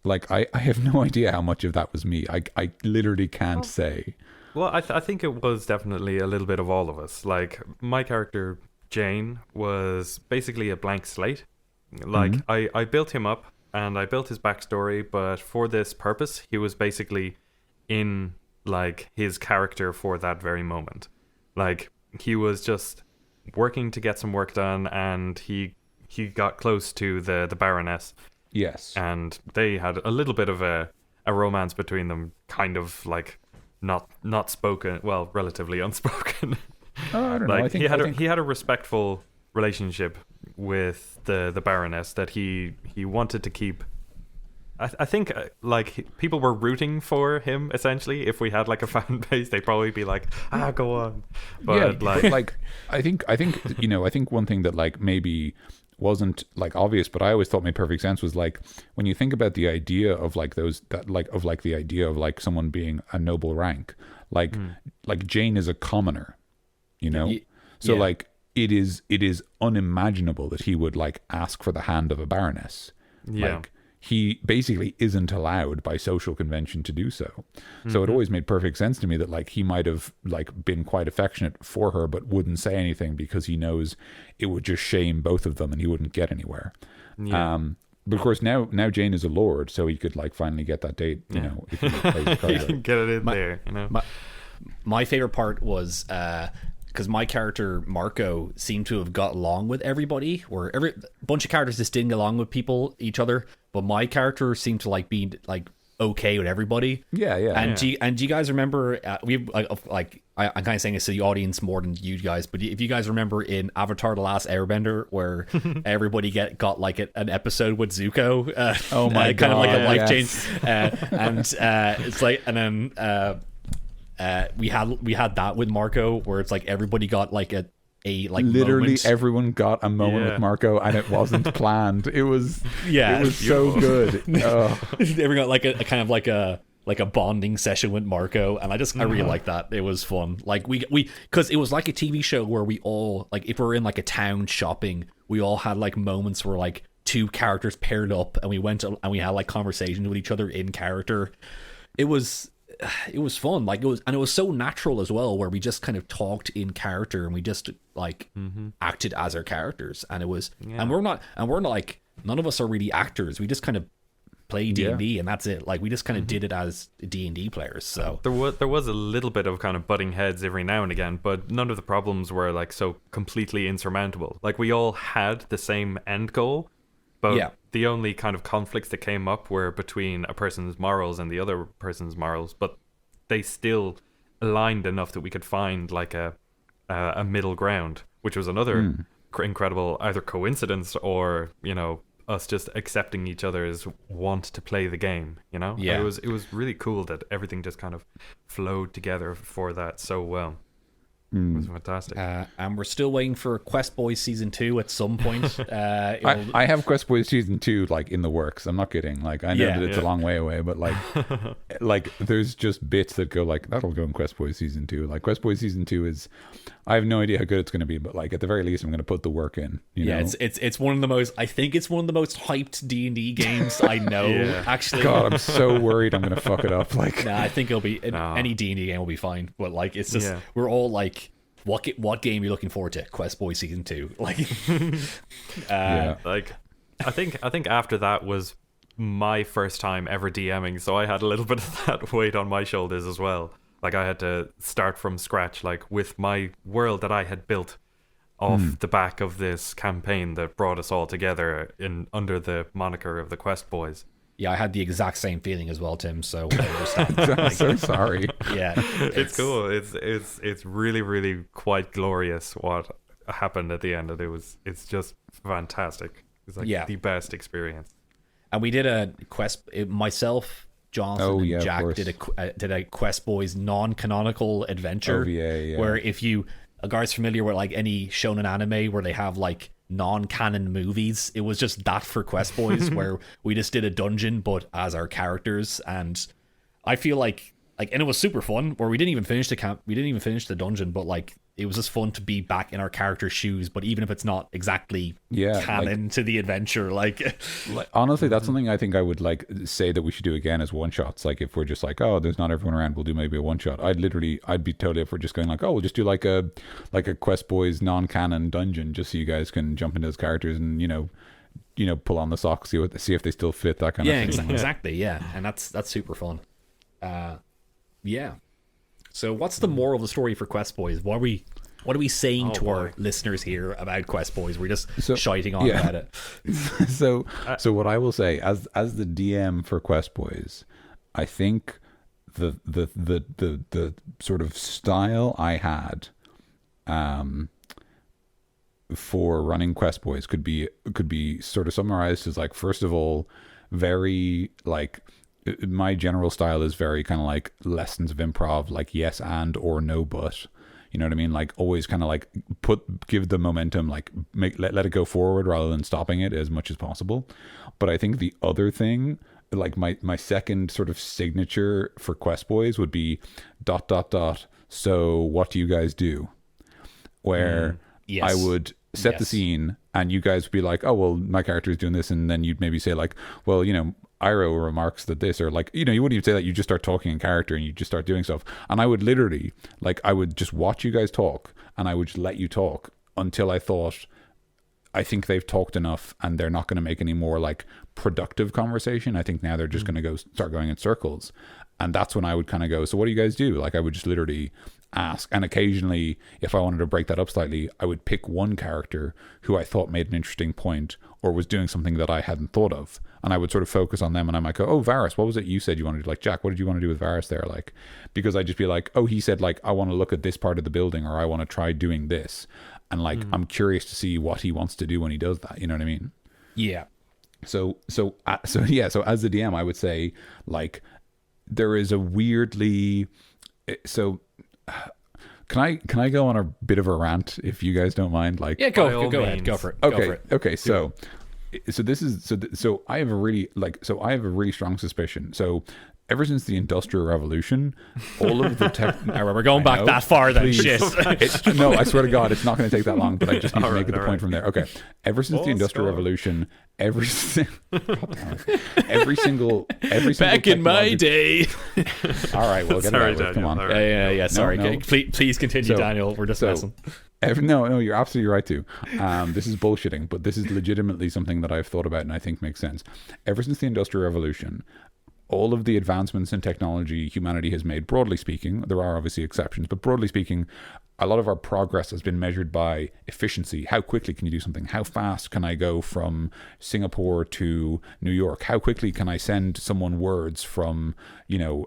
like I have no idea how much of that was me. I literally can't say. Well, I think it was definitely a little bit of all of us. Like my character Jane was basically a blank slate. Like I built him up and I built his backstory, but for this purpose he was basically in like his character for that very moment. Like he was just working to get some work done, and he got close to the Baroness. Yes. And they had a little bit of a romance between them, kind of like not spoken, well, relatively unspoken. I don't know. Like he had a respectful relationship with the Baroness that he wanted to keep. I think like people were rooting for him essentially. If we had like a fan base, they'd probably be like, go on. But I think I think one thing that like maybe wasn't like obvious, but I always thought made perfect sense, was like when you think about the idea of like the idea of like someone being a noble rank, Like Jane is a commoner, you know? So yeah. like it is unimaginable that he would like ask for the hand of a baroness. Yeah. Like he basically isn't allowed by social convention to do so. So it always made perfect sense to me that like he might have like been quite affectionate for her, but wouldn't say anything because he knows it would just shame both of them and he wouldn't get anywhere. Yeah. But of course now Jane is a lord, so he could like finally get that date, you know, if he plays the card You out. can get it in there, you know. My favorite part was because my character Marco seemed to have got along with everybody, where every bunch of characters just didn't get along with each other, but my character seemed to like be like okay with everybody. Yeah. And do you guys remember? I'm kind of saying this to the audience more than you guys, but if you guys remember in Avatar: The Last Airbender, where everybody got like an episode with Zuko, Oh my kind of like a God, life yes. change, and it's like, and then we had that with Marco, where it's like everybody got like a like Literally moment. Everyone got a moment Yeah. with Marco, and it wasn't planned. It was Yeah. it was so good. Oh. Everyone got like a kind of like a bonding session with Marco, and I really liked that. It was fun. Like we because it was like a TV show where we all like, if we're in like a town shopping, we all had like moments where like two characters paired up and we went and we had like conversations with each other in character. It was fun. Like it was so natural as well, where we just kind of talked in character and we just like acted as our characters, and it was and we're not like, none of us are really actors. We just kind of play D&D and that's it. Like we just kind of did it as D&D players. So There was a little bit of kind of butting heads every now and again, but none of the problems were like so completely insurmountable. Like we all had the same end goal, but the only kind of conflicts that came up were between a person's morals and the other person's morals, but they still aligned enough that we could find like a middle ground, which was another incredible either coincidence or, you know, us just accepting each other's want to play the game, you know? Yeah. It was really cool that everything just kind of flowed together for that so well. It was fantastic. and we're still waiting for Quest Boys season 2 at some point. I have Quest Boys season 2 like in the works. I'm not kidding. Like I know that it's a long way away, but like like there's just bits that go like that'll go in Quest Boys season 2. Like Quest Boys season 2 is, I have no idea how good it's going to be, but like at the very least I'm going to put the work in, you know? It's one of the most, I think it's one of the most hyped D&D games I know. Actually, God, I'm so worried I'm going to fuck it up. Like nah, I think it'll be any D&D game will be fine, but like it's just we're all like, what game are you looking forward to? Quest Boys season 2. Like Like I think after that was my first time ever DMing, so I had a little bit of that weight on my shoulders as well. Like I had to start from scratch, like with my world that I had built off the back of this campaign that brought us all together under the moniker of the Quest Boys. Yeah, I had the exact same feeling as well, Tim. So I understand. I'm so sorry. Yeah, It's cool. It's really, really quite glorious what happened at the end. It's just fantastic. It's like the best experience. And we did a quest. Myself, Jonathan, and Jack did a Quest Boys non-canonical adventure. Where if you guys familiar with like any shonen anime where they have like non-canon movies, it was just that for Quest Boys, where we just did a dungeon but as our characters. And I feel like and it was super fun, where we didn't even finish the dungeon, but like it was just fun to be back in our character's shoes, but even if it's not exactly canon to the adventure, like honestly, that's something I think I would like say that we should do again as one shots. Like if we're just like, oh, there's not everyone around, we'll do maybe a one shot. I'd be totally up for just going like, oh, we'll just do like a Quest Boys non-canon dungeon, just so you guys can jump into those characters and you know pull on the socks, see if they still fit, that kind of thing. Exactly, yeah. And that's super fun. So what's the moral of the story for Quest Boys? What are we saying to our listeners here about Quest Boys? We're just shiting on about it. So what I will say as the DM for Quest Boys, I think the sort of style I had for running Quest Boys could be sort of summarized as like, first of all, very like, my general style is very kind of like lessons of improv, like yes and or no but, you know what I mean? Like always kind of like give the momentum, like let it go forward rather than stopping it as much as possible. But I think the other thing like my second sort of signature for Quest Boys would be ... So what do you guys do? Where Yes. I would set the scene and you guys would be like, oh, well, my character is doing this. And then you'd maybe say like, well, you know, Iroh remarks that this, or like, you know, you wouldn't even say that, you just start talking in character and you just start doing stuff. And I would literally, like, I would just watch you guys talk and I would just let you talk until I thought, I think they've talked enough and they're not going to make any more like productive conversation. I think now they're just going to start going in circles. And that's when I would kind of go, so what do you guys do? Like, I would just literally ask. And occasionally, if I wanted to break that up slightly, I would pick one character who I thought made an interesting point or was doing something that I hadn't thought of. And I would sort of focus on them and I might go, oh, Varys, what was it you said you wanted to do? Like, Jack, what did you want to do with Varys there? Like, because I'd just be like, oh, he said, like, I want to look at this part of the building, or I want to try doing this. And like, I'm curious to see what he wants to do when he does that. You know what I mean? Yeah. So as the DM, I would say, like, there is a weirdly, so can I go on a bit of a rant if you guys don't mind? Like, Yeah, go ahead. Go for it. Okay. Go for it. Okay. So this is so I have a really strong suspicion. So ever since the Industrial Revolution, all of the tech. We're going back that far then. Shit. No, I swear to God, it's not going to take that long. But I just need to make it the point from there. Okay. Ever since the Industrial Revolution, every single back in my day. All right, well, get Sorry, it out. Come on. Right. Yeah. Sorry. No. Please continue, Daniel. We're just messing. No, you're absolutely right too. This is bullshitting, but this is legitimately something that I've thought about and I think makes sense. Ever since the Industrial Revolution, all of the advancements in technology humanity has made, broadly speaking, there are obviously exceptions, but broadly speaking, a lot of our progress has been measured by efficiency. How quickly can you do something? How fast can I go from Singapore to New York? How quickly can I send someone words from, you know,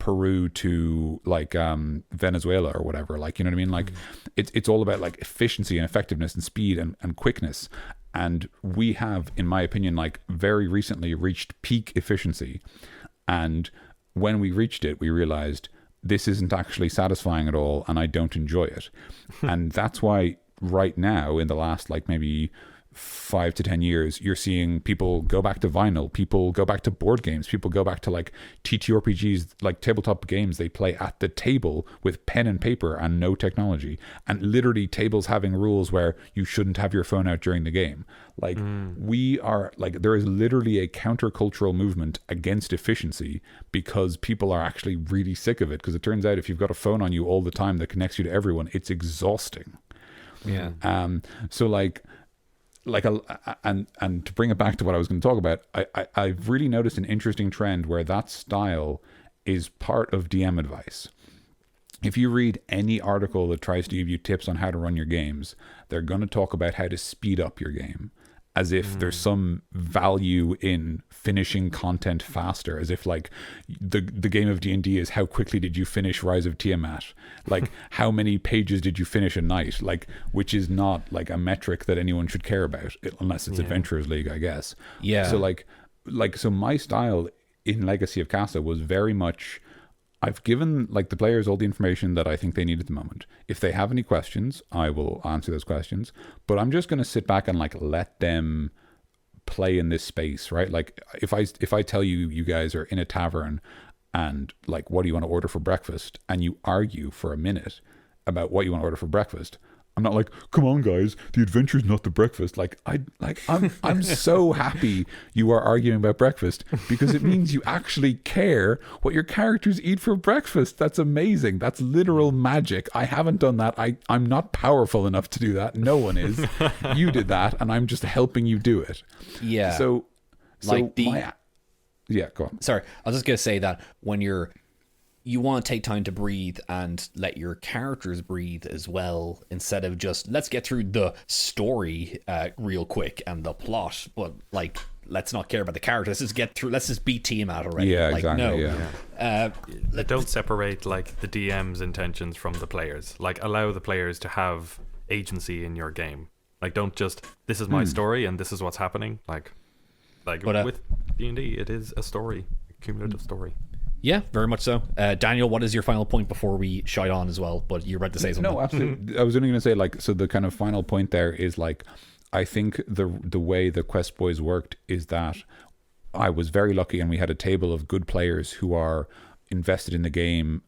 Peru to like Venezuela or whatever? Like, you know what I mean? Like, it's all about like efficiency and effectiveness and speed and quickness. And we have, in my opinion, like very recently reached peak efficiency. And when we reached it, we realized this isn't actually satisfying at all, and I don't enjoy it. And that's why right now, in the last like maybe 5 to 10 years, you're seeing people go back to vinyl, people go back to board games, people go back to like TTRPGs, like tabletop games they play at the table with pen and paper and no technology, and literally tables having rules where you shouldn't have your phone out during the game. Like we are like, there is literally a countercultural movement against efficiency because people are actually really sick of it, because it turns out if you've got a phone on you all the time that connects you to everyone, it's exhausting. So and to bring it back to what I was going to talk about, I've really noticed an interesting trend where that style is part of DM advice. If you read any article that tries to give you tips on how to run your games, they're going to talk about how to speed up your game, as if there's some value in finishing content faster, as if like the game of D&D is how quickly did you finish Rise of Tiamat, like how many pages did you finish a night, like, which is not like a metric that anyone should care about unless it's Adventurers League, I guess. So my style in Legacy of Casa was very much, I've given like the players all the information that I think they need at the moment. If they have any questions, I will answer those questions, but I'm just going to sit back and like let them play in this space, right? Like if I tell you guys are in a tavern and like, what do you want to order for breakfast? And you argue for a minute about what you want to order for breakfast, I'm not like, come on guys, the adventure's not the breakfast. I'm so happy you are arguing about breakfast, because it means you actually care what your characters eat for breakfast. That's amazing. That's literal magic. I haven't done that. I'm not powerful enough to do that. No one is. You did that, and I'm just helping you do it. Yeah. So like yeah, go on. Sorry, I was just gonna say that when you want to take time to breathe and let your characters breathe as well, instead of just let's get through the story real quick and the plot, but like let's not care about the characters. Let's just beat Tiamat already. Yeah, like, exactly. No. Don't separate like the DM's intentions from the players. Like allow the players to have agency in your game. Like don't just, this is my story and this is what's happening. Like with D&D, it is a story, a cumulative story. Yeah, very much so. Daniel, what is your final point before we shite on as well? But you're about to say something. No, absolutely. I was only going to say, like, so the kind of final point there is, like, I think the way the Quest Boys worked is that I was very lucky, and we had a table of good players who are invested in the game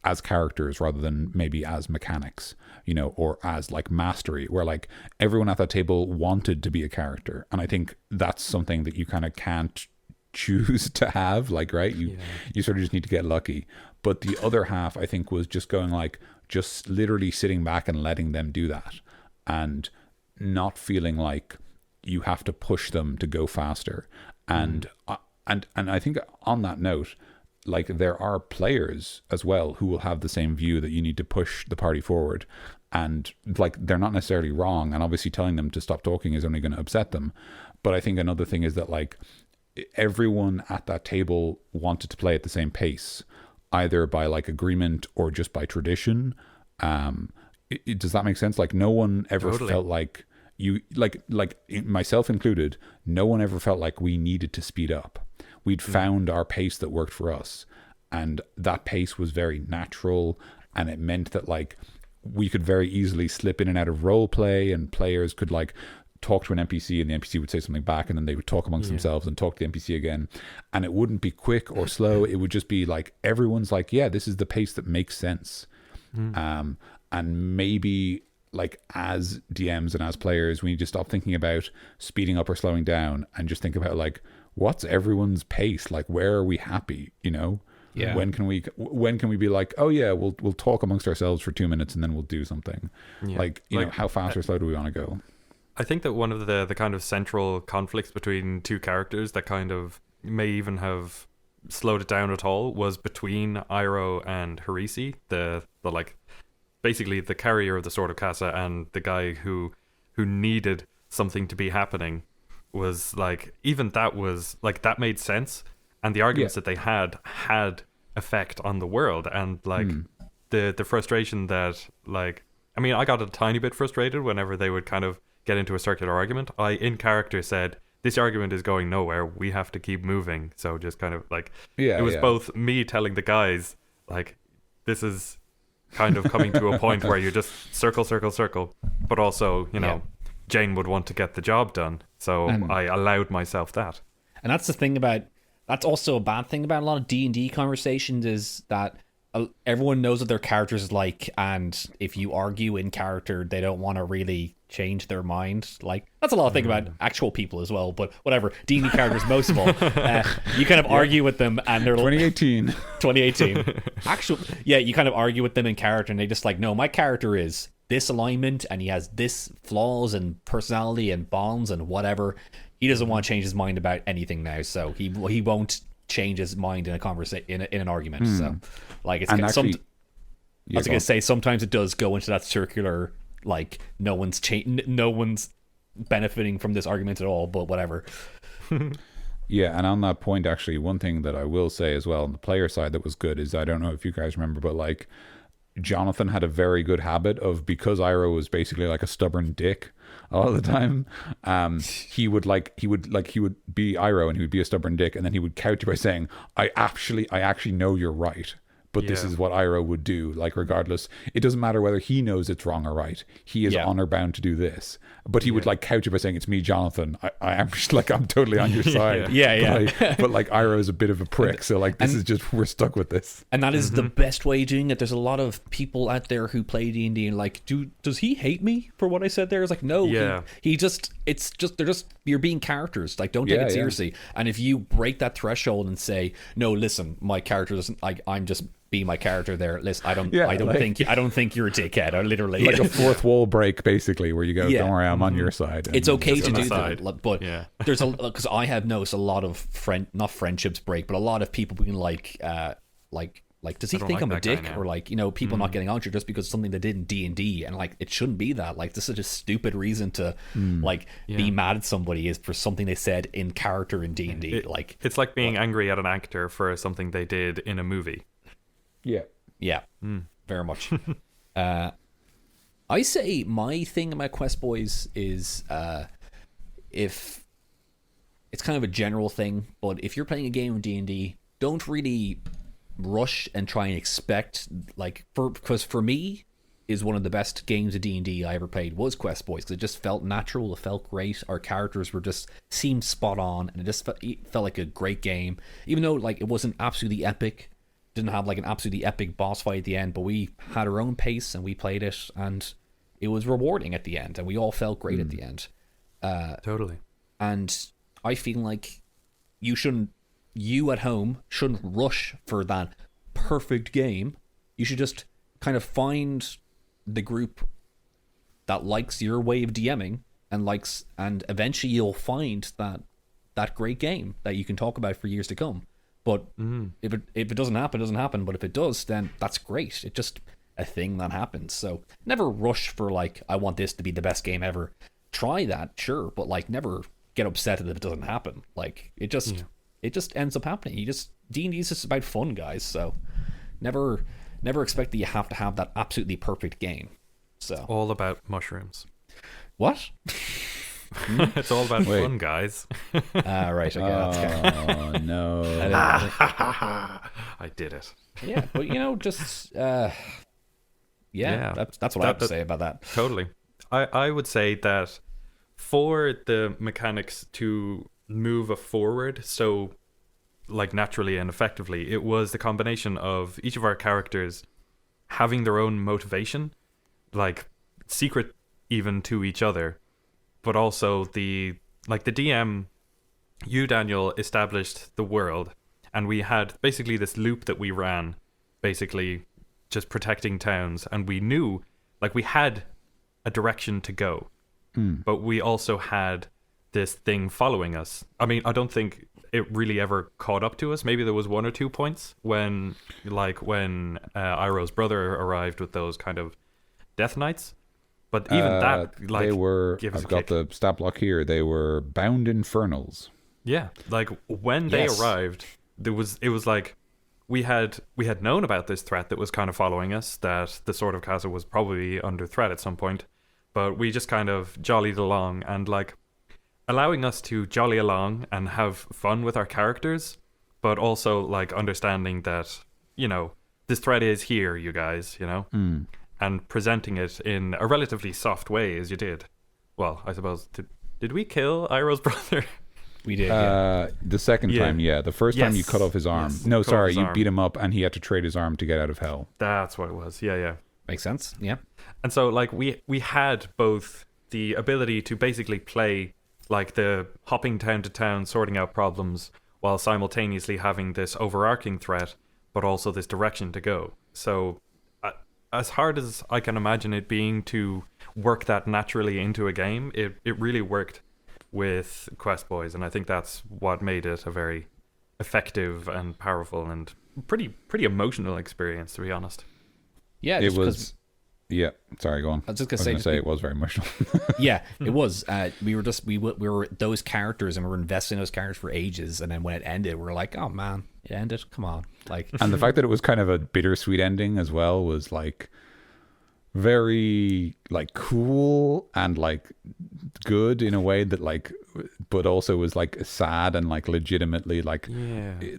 as characters rather than maybe as mechanics, or as like mastery, where like everyone at that table wanted to be a character. And I think that's something that you kind of can't choose to have, like, right? You sort of just need to get lucky. But the other half, I think, was just going like, just literally sitting back and letting them do that, and not feeling like you have to push them to go faster. And I think on that note, like, there are players as well who will have the same view that you need to push the party forward, and like, they're not necessarily wrong, and obviously telling them to stop talking is only going to upset them. But I think another thing is that like, everyone at that table wanted to play at the same pace, either by like agreement or just by tradition. Does that make sense? Like, no one ever felt like you, like myself included, no one ever felt like we needed to speed up. We'd found our pace that worked for us, and that pace was very natural, and it meant that like, we could very easily slip in and out of role play, and players could like talk to an NPC, and the NPC would say something back, and then they would talk amongst themselves and talk to the NPC again, and it wouldn't be quick or slow. It would just be like, everyone's like, yeah, this is the pace that makes sense. And maybe like, as DMs and as players, we need to stop thinking about speeding up or slowing down, and just think about like, what's everyone's pace? Like, where are we happy? Yeah. When can we be like, oh yeah, we'll talk amongst ourselves for 2 minutes and then we'll do something. Like, how fast or slow do we want to go? I think that one of the kind of central conflicts between two characters that kind of may even have slowed it down at all was between Iroh and Harisi, the like, basically the carrier of the Sword of Casa, and the guy who needed something to be happening. Was like, even that was like, that made sense, and the arguments that they had effect on the world, and like the frustration that, like, I mean, I got a tiny bit frustrated whenever they would kind of get into a circular argument. I in character said, this argument is going nowhere, we have to keep moving. So just kind of like, it was both me telling the guys like, this is kind of coming to a point where you just circle, but also Jane would want to get the job done, so I allowed myself that. And that's the thing about, that's also a bad thing about a lot of D&D conversations, is that everyone knows what their characters is like, and if you argue in character, they don't want to really change their mind. Like, that's a lot of thing about actual people as well, but whatever. D&D characters, most of all, you kind of argue with them, and they're 2018 actual, you kind of argue with them in character, and they just like, no, my character is this alignment, and he has this flaws and personality and bonds and whatever. He doesn't want to change his mind about anything now, so he won't change his mind in a conversation, in an argument. So like, it's, and actually, I was gonna say, sometimes it does go into that circular, like, no one's benefiting from this argument at all, but whatever. Yeah, and on that point, actually, one thing that I will say as well on the player side that was good is, I don't know if you guys remember, but like, Jonathan had a very good habit of, because Iroh was basically like a stubborn dick all the time, he would be Iroh, and he would be a stubborn dick, and then he would couch it by saying, I actually know you're right, but this is what Iroh would do. Like, regardless, it doesn't matter whether he knows it's wrong or right, he is honor bound to do this. But he would like couch it by saying, it's me, Jonathan, I am just like, I'm totally on your side. But like, Iroh is a bit of a prick, so like, this is just, we're stuck with this. And that is the best way of doing it. There's a lot of people out there who play D&D and like, does he hate me for what I said there? It's like, no, he just, it's just, they're just, you're being characters, like, don't take it seriously. And if you break that threshold and say, no, listen, my character doesn't, like, I'm just be my character there. Listen, I don't think you're a dickhead. I literally, like, a fourth wall break, basically, where you go, don't worry, I'm on your side. And it's okay to do that, but there's because I have noticed a lot of not friendships break, but a lot of people being like, does he think I'm a dick, or like, people not getting on to just because of something they did in D&D, and like, it shouldn't be that. Like, this is such a stupid reason to be mad at somebody is for something they said in character in D&D. Like, it's like being angry at an actor for something they did in a movie. Very much. I say my thing about Quest Boys is, if it's kind of a general thing, but if you're playing a game of D&D, don't really rush and try and expect, like, because for me, is one of the best games of D&D I ever played was Quest Boys, because it just felt natural, it felt great, our characters were just seemed spot on, and it felt like a great game, even though like it wasn't absolutely epic, didn't have like an absolutely epic boss fight at the end, but we had our own pace and we played it, and it was rewarding at the end, and we all felt great at the end. Totally. And I feel like you at home shouldn't rush for that perfect game. You should just kind of find the group that likes your way of DMing and eventually you'll find that great game that you can talk about for years to come. But if it doesn't happen, it doesn't happen. But if it does, then that's great. It's just a thing that happens. So never rush for like, I want this to be the best game ever. Try that, sure, but like never get upset if it doesn't happen. Like it just ends up happening. D&D is just about fun, guys. So never expect that you have to have that absolutely perfect game. So all about mushrooms. What? It's all about fun, guys. Right. Okay. Oh no! I did it. Yeah, but just that's what I have to say about that. Totally. I would say that for the mechanics to move forward so like naturally and effectively, it was the combination of each of our characters having their own motivation, like secret even to each other, but also the DM, you Daniel, established the world, and we had basically this loop that we ran, basically just protecting towns, and we knew like we had a direction to go, but we also had this thing following us. I mean, I don't think it really ever caught up to us. Maybe there was 1 or 2 points when Iroh's brother arrived with those kind of death knights, but even that, like, they were. I've got the stat block here. They were bound infernals. Yeah, like when they arrived, it was like we had known about this threat that was kind of following us, that the Sword of Casa was probably under threat at some point, but we just kind of jollied along, and like allowing us to jolly along and have fun with our characters, but also like understanding that, this threat is here, you guys, and presenting it in a relatively soft way as you did. Well, I suppose, did we kill Iroh's brother? We did. The second time, yeah. The first time you cut off his arm. Yes, no, sorry, you arm. beat him up and he had to trade his arm to get out of hell. That's what it was. Yeah. Makes sense. Yeah. And so like we had both the ability to basically play like the hopping town to town, sorting out problems, while simultaneously having this overarching threat, but also this direction to go. So as hard as I can imagine it being to work that naturally into a game, it really worked with Quest Boys, and I think that's what made it a very effective and powerful and pretty emotional experience, to be honest. Yeah, it was. Yeah, sorry, go on. I was just gonna say it was very emotional. Yeah, it was. We were those characters, and we were investing in those characters for ages, and then when it ended, we were like, oh man, it ended. Come on, like. And the fact that it was kind of a bittersweet ending as well was like very like cool and like good in a way that like, but also was like sad and like legitimately like,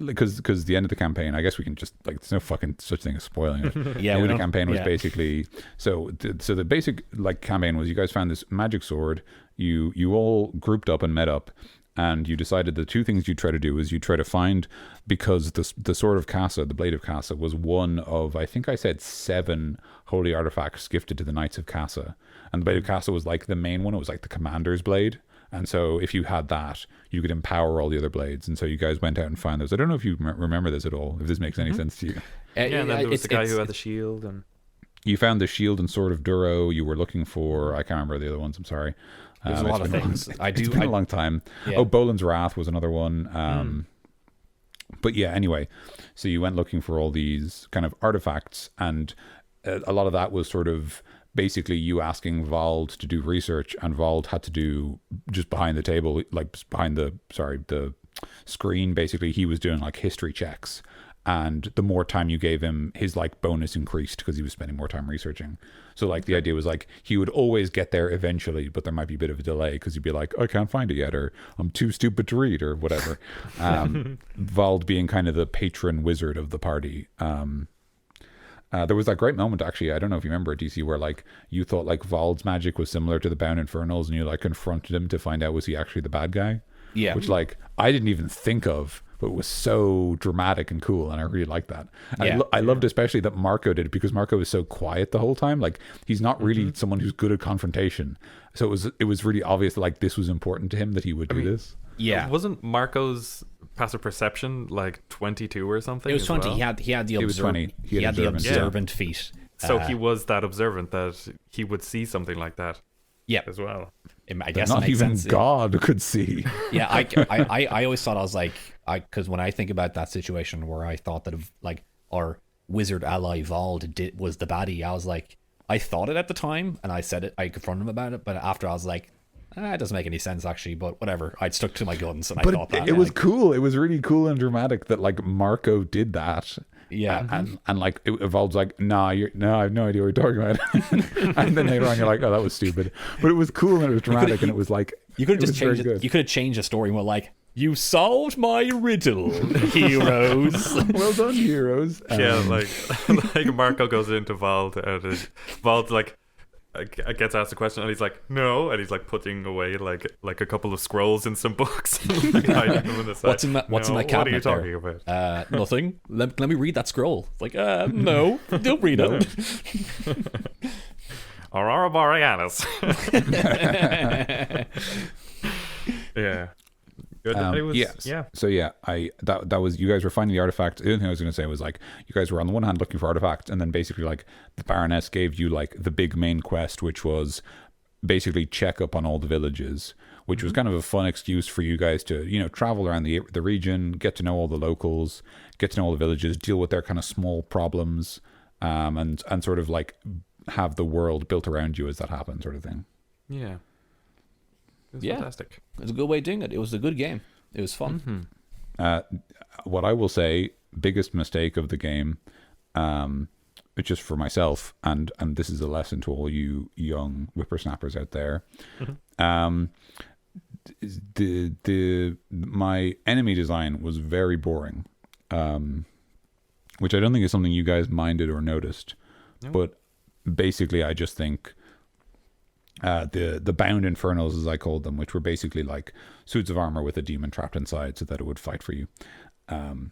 because the end of the campaign, I guess we can just like, there's no fucking such thing as spoiling it. The end of the campaign was basically so the basic like campaign was you guys found this magic sword, you all grouped up and met up, and you decided the two things you try to do is you try to find, because the Sword of Casa, the Blade of Casa, was one of, I think I said 7 holy artifacts gifted to the Knights of Casa. And the Blade of Casa was like the main one. It was like the commander's blade. And so if you had that, you could empower all the other blades. And so you guys went out and found those. I don't know if you remember this at all, if this makes any sense to you. And then there was the guy who had the shield. And you found the shield and sword of Duro. You were looking for, I can't remember the other ones, I'm sorry. There's a lot of things. It's been a long time. Yeah. Oh, Bolan's Wrath was another one. But yeah, anyway, so you went looking for all these kind of artifacts, and a lot of that was sort of basically you asking Vald to do research, and Vald had to do just behind the table, like behind the screen, basically he was doing like history checks. And the more time you gave him, his like bonus increased because he was spending more time researching. So like the idea was like he would always get there eventually, but there might be a bit of a delay because he'd be like, I can't find it yet, or I'm too stupid to read, or whatever. Vald being kind of the patron wizard of the party. There was that great moment, actually. I don't know if you remember it, DC, where like you thought like Vald's magic was similar to the Bound Infernals, and you like confronted him to find out was he actually the bad guy. Yeah. Which like I didn't even think of, but it was so dramatic and cool, and I really liked that. And I loved especially that Marco did it, because Marco was so quiet the whole time. Like he's not really someone who's good at confrontation, so it was really obvious that like this was important to him that he would do this. Yeah. Wasn't Marco's passive perception like 22 or something? It was 20. Well? He had the It was 20. He had the observant feat. So he was that observant that he would see something like that. Yeah, as well. I guess not even sense. God could see. Yeah, I always thought, I was like, because when I think about that situation where I thought that like our wizard ally Vald was the baddie, I was like, I thought it at the time, and I said it, I confronted him about it, but after I was like, it doesn't make any sense actually, but whatever. I'd stuck to my guns, and I thought that it was cool. It was really cool and dramatic that like Marco did that. Yeah, and like it evolves like, I have no idea what you're talking about. And then later on you're like, oh, that was stupid. But it was cool and it was dramatic, and it was like, you could have just changed it. You could have changed the story and were like, you solved my riddle, heroes. Well done, heroes. Yeah, like Marco goes into Vald, and Vald like gets asked a question, and he's like, no, and he's like putting away like a couple of scrolls in some books. Like, hiding them in the side. What's in that cabinet? What are you talking about? Nothing. Let me read that scroll. It's like, no, don't read it. Aurora Borealis. Yeah. Good. So yeah, that was, you guys were finding the artifact. The other thing I was going to say was like, you guys were on the one hand looking for artifacts, and then basically like the Baroness gave you like the big main quest, which was basically check up on all the villages, which was kind of a fun excuse for you guys to travel around the region, get to know all the locals, get to know all the villages, deal with their kind of small problems, and sort of like have the world built around you as that happens, sort of thing. Yeah. It was fantastic. It was a good way of doing it. It was a good game. It was fun. What I will say, biggest mistake of the game, just for myself, and this is a lesson to all you young whippersnappers out there. My enemy design was very boring, which I don't think is something you guys minded or noticed. No. But basically, I just think the Bound Infernals, as I called them, which were basically like suits of armor with a demon trapped inside so that it would fight for you. And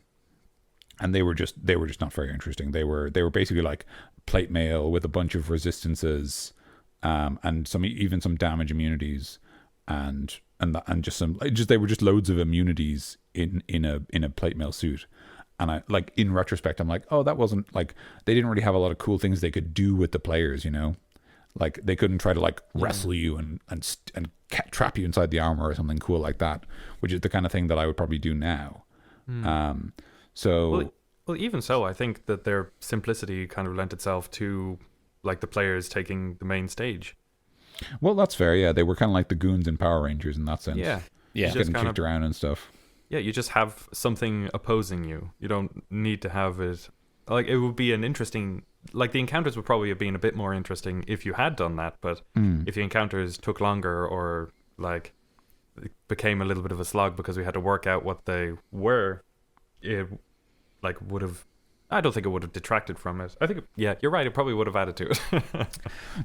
they were just not very interesting. They were basically like plate mail with a bunch of resistances, and even some damage immunities, and they were just loads of immunities in a plate mail suit. And I like, in retrospect, I'm like, oh, that wasn't like, they didn't really have a lot of cool things they could do with the players, Like they couldn't try to like wrestle you and trap you inside the armor or something cool like that, which is the kind of thing that I would probably do now. Well, even so, I think that their simplicity kind of lent itself to like the players taking the main stage. Well, that's fair. Yeah, they were kind of like the goons in Power Rangers in that sense. Yeah, just getting kicked around and stuff. Yeah, you just have something opposing you. You don't need to have it. Like, it would be an interesting, like the encounters would probably have been a bit more interesting if you had done that, but if the encounters took longer, or like it became a little bit of a slog because we had to work out what they were, it like would have, I don't think it would have detracted from it. I think, yeah, you're right, it probably would have added to it.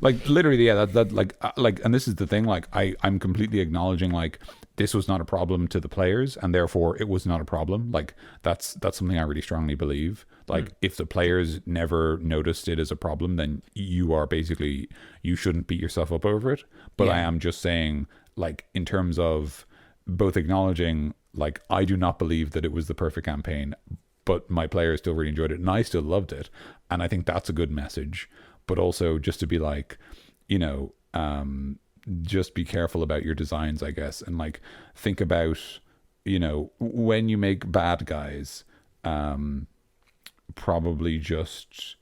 Like literally, yeah, that like, and this is the thing, like I'm completely acknowledging like this was not a problem to the players, and therefore it was not a problem. Like that's something I really strongly believe. Like if the players never noticed it as a problem, then you shouldn't beat yourself up over it. But I am just saying, like, in terms of both acknowledging, like, I do not believe that it was the perfect campaign, but my players still really enjoyed it and I still loved it. And I think that's a good message. But also just to be like, just be careful about your designs, I guess. And like, think about, when you make bad guys, probably just,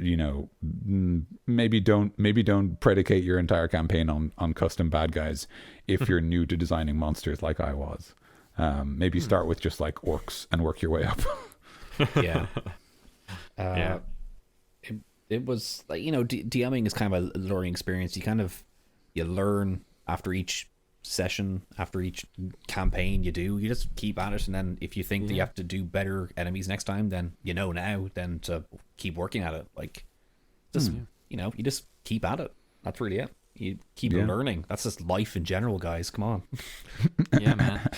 maybe don't predicate your entire campaign on custom bad guys if you're new to designing monsters like I was. Maybe start with just like orcs and work your way up. Yeah. It was like, DMing is kind of a learning experience. You learn after each session, after each campaign you do, you just keep at it, and then if you think that you have to do better enemies next time, then you know now then to keep working at it. Like, just you know, you just keep at it. That's really it. You keep learning. That's just life in general, guys. Come on. Yeah, man.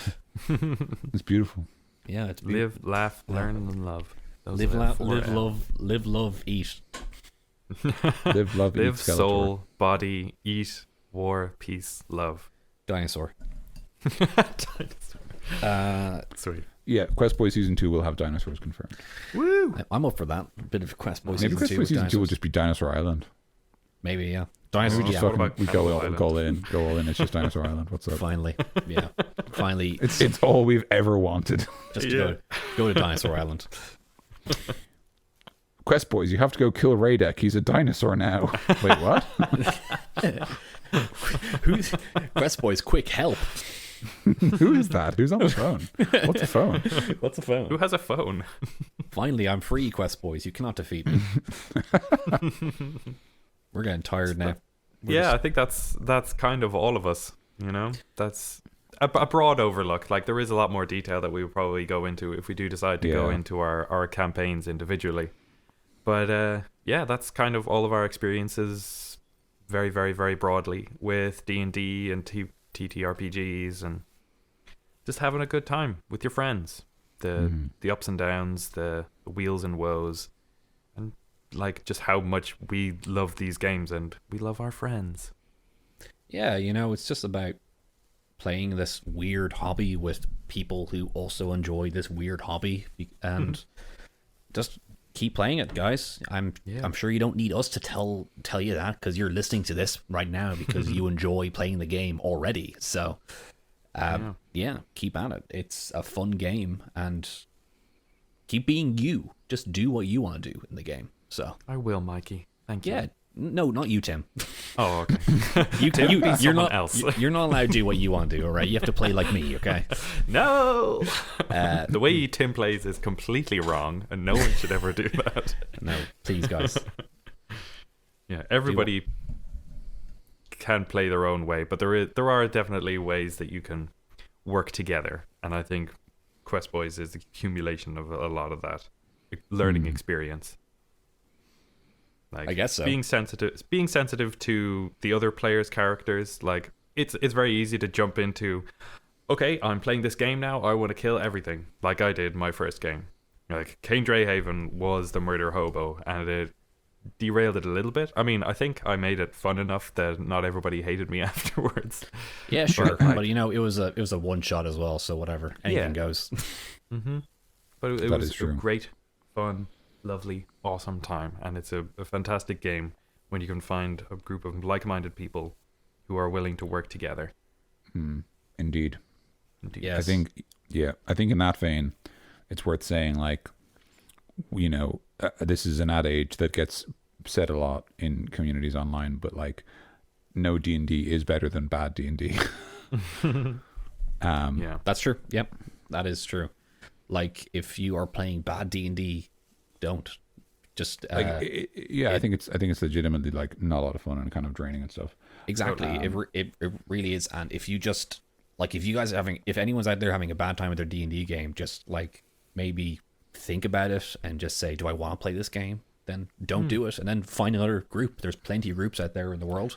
It's beautiful. Yeah, it's Live, laugh, learn, and love. Those live, are the laugh, 4 live, L's. love, eat. Live, love, eat, Live, Skeletor. soul, body, eat, war, peace, love. Dinosaur. Sweet. Yeah, Quest Boy Season 2 will have dinosaurs confirmed. Woo! I'm up for that. A bit of Quest Boy Maybe Season Quest 2 Boy with Season 2 will dinosaurs. just be Dinosaur Island. Maybe, yeah. Maybe Dinosaur, we just yeah. fucking about we Cannibal go Island? all in. It's just Dinosaur Island. What's up? Finally. Yeah. Finally. It's all we've ever wanted. Just to go to Dinosaur Island. Quest Boys, you have to go kill Radek. He's a dinosaur now. Wait, what? Who's Quest Boys? Quick help! Who is that? Who's on the phone? What's a phone? What's the phone? Who has a phone? Finally, I'm free, Quest Boys. You cannot defeat me. We're getting tired now. I think that's kind of all of us. You know, that's a broad overlook. Like, there is a lot more detail that we would probably go into if we do decide to go into our campaigns individually. But that's kind of all of our experiences, very, very, very broadly, with D&D and TTRPGs, and just having a good time with your friends. The ups and downs, the wheels and woes, and like just how much we love these games and we love our friends. Yeah, you know, it's just about playing this weird hobby with people who also enjoy this weird hobby, and just keep playing it, guys. I'm sure you don't need us to tell you that, because you're listening to this right now because you enjoy playing the game already. So keep at it. It's a fun game, and keep being you. Just do what you want to do in the game. So I will, Mikey. Thank you. yeah, no, not you, Tim. Oh, okay. You're someone not else. You're not allowed to do what you want to do. All right, you have to play like me. Okay. No. The way Tim plays is completely wrong, and no one should ever do that. No, please, guys. Yeah, everybody can play their own way, but there are definitely ways that you can work together, and I think Quest Boys is the accumulation of a lot of that learning experience. Like, I guess so. Being sensitive to the other players' characters. Like, it's very easy to jump into, okay, I'm playing this game now, I want to kill everything, like I did my first game. Like, Cain Drayhaven was the murder hobo, and it derailed it a little bit. I mean, I think I made it fun enough that not everybody hated me afterwards. Yeah, sure. But you know, it was a one shot as well, so whatever. Anything goes. But it That was is true. a great, fun, lovely, awesome time, and it's a fantastic game when you can find a group of like-minded people who are willing to work together. Indeed. Yes. I think in that vein, it's worth saying, like, you know, this is an adage that gets said a lot in communities online, but like, no D&D is better than bad D&D. Yeah. That's true. Yep, that is true. Like, if you are playing bad D&D, don't just I think it's legitimately like not a lot of fun and kind of draining and stuff. exactly. It really is. And if you just like, if anyone's out there having a bad time with their D&D game, just like maybe think about it and just say, do I want to play this game? Then don't do it, and then find another group. There's plenty of groups out there in the world.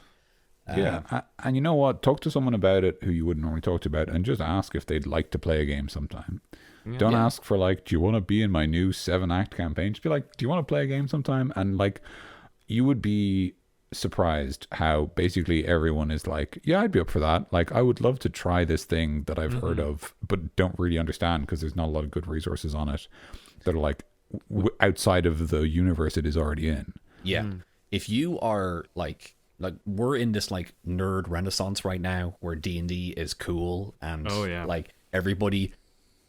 And you know what? Talk to someone about it who you wouldn't normally talk to about, and just ask if they'd like to play a game sometime. Don't ask for like, do you want to be in my new 7-act campaign? Just be like, do you want to play a game sometime? And like, you would be surprised how basically everyone is like, yeah, I'd be up for that. Like, I would love to try this thing that I've heard of, but don't really understand because there's not a lot of good resources on it that are like outside of the universe it is already in. Yeah. If you are like we're in this like nerd renaissance right now where D&D is cool, and like everybody,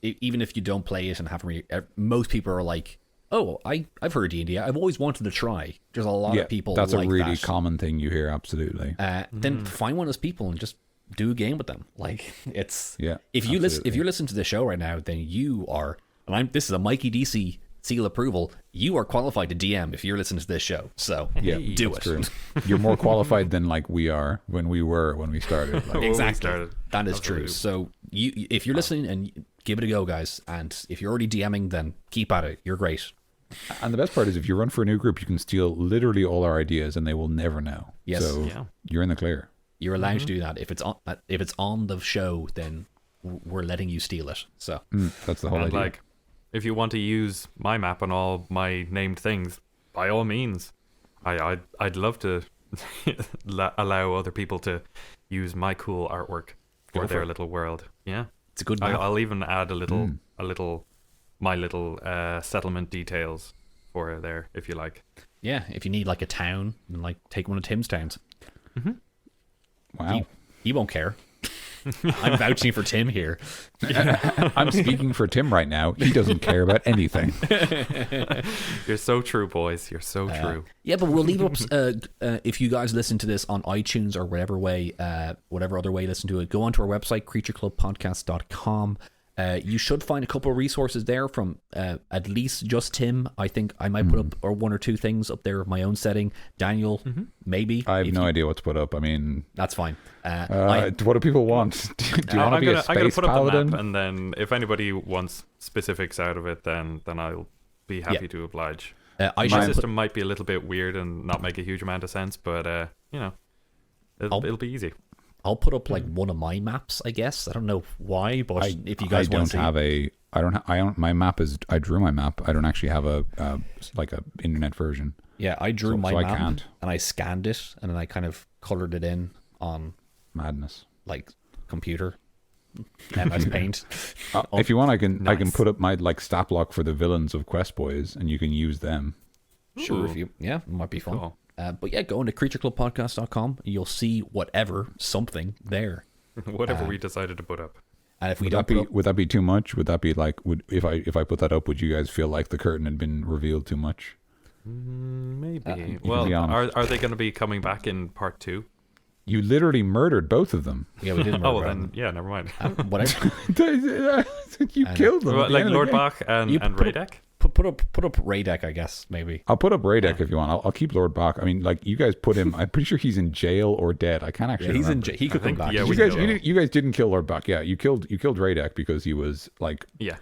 even if you don't play it and haven't really, most people are like, oh, I've heard D&D, I've always wanted to try. There's a lot of people that's like a really that. common thing you hear. Absolutely. Then find one of those people and just do a game with them. Like, it's Yeah, if you listen to the show right now, then you are, and this is a Mikey DC seal approval, you are qualified to DM if you're listening to this show. So Yeah, do that's it. true. You're more qualified than like we are when we started. Like, When we Exactly. started. That is Absolutely. true. So if you're listening, and give it a go, guys. And if you're already DMing, then keep at it. You're great. and the best part is if you run for a new group, you can steal literally all our ideas and they will never know. Yes. So Yeah. you're in the clear. You're allowed to do that. If it's on the show, then we're letting you steal it. So That's the whole And idea. like, if you want to use my map on all my named things, by all means, I'd love to allow other people to use my cool artwork for Go for their it. little world. Yeah, it's a good map. I'll even add my little settlement details for there if you like. Yeah, if you need like a town, then like take one of Tim's towns. Wow. He won't care. I'm vouching for Tim here. I'm speaking for Tim right now. He doesn't care about anything. You're so true, boys. You're so true. Yeah, but we'll leave up if you guys listen to this on iTunes or whatever other way you listen to it. Go onto our website, creatureclubpodcast.com. You should find a couple of resources there from at least just Tim. I think I might put up or one or two things up there of my own setting. Daniel, maybe. I have no idea what to put up. I mean, That's fine. what do people want? Do you want to be a I'm gonna space put up the paladin? map, and then if anybody wants specifics out of it, then I'll be happy Yeah. to oblige. I My should system might be a little bit weird and not make a huge amount of sense, but it'll be easy. I'll put up like one of my maps, I guess. I don't know why, but if you guys I want to don't see, have I don't. My map is. I drew my map. I don't actually have a internet version. yeah, I drew So- my so I map can't. and I scanned it and then I kind of colored it in on Madness. like computer, MS Paint. If you want, I can Nice. put up my like stat block for the villains of Quest Boys, and you can use them. Sure, Ooh. it might be fun. Cool. But yeah, go into creatureclubpodcast.com. You'll see something there. Whatever we decided to put up. And if we Would don't that be put up, would that be too much? Would that be like if I put that up, would you guys feel like the curtain had been revealed too much? Maybe. can Well, be honest. are they going to be coming back in part 2? You literally murdered both of them. yeah, we didn't. Oh, murder then yeah, never mind. him. Whatever. You killed them. Well, at the like end of Lord the game. Bach and You put up- Radek. Put up Radek, I guess maybe. I'll put up Radek if you want. I'll keep Lord Bach. I mean, like you guys put him. I'm pretty sure he's in jail or dead. I can't actually. Yeah, he's in. remember. He could come think- back. yeah, He's we in killed jail. him. You guys didn't kill Lord Bach. Yeah, you killed Radek because he was like, Yeah.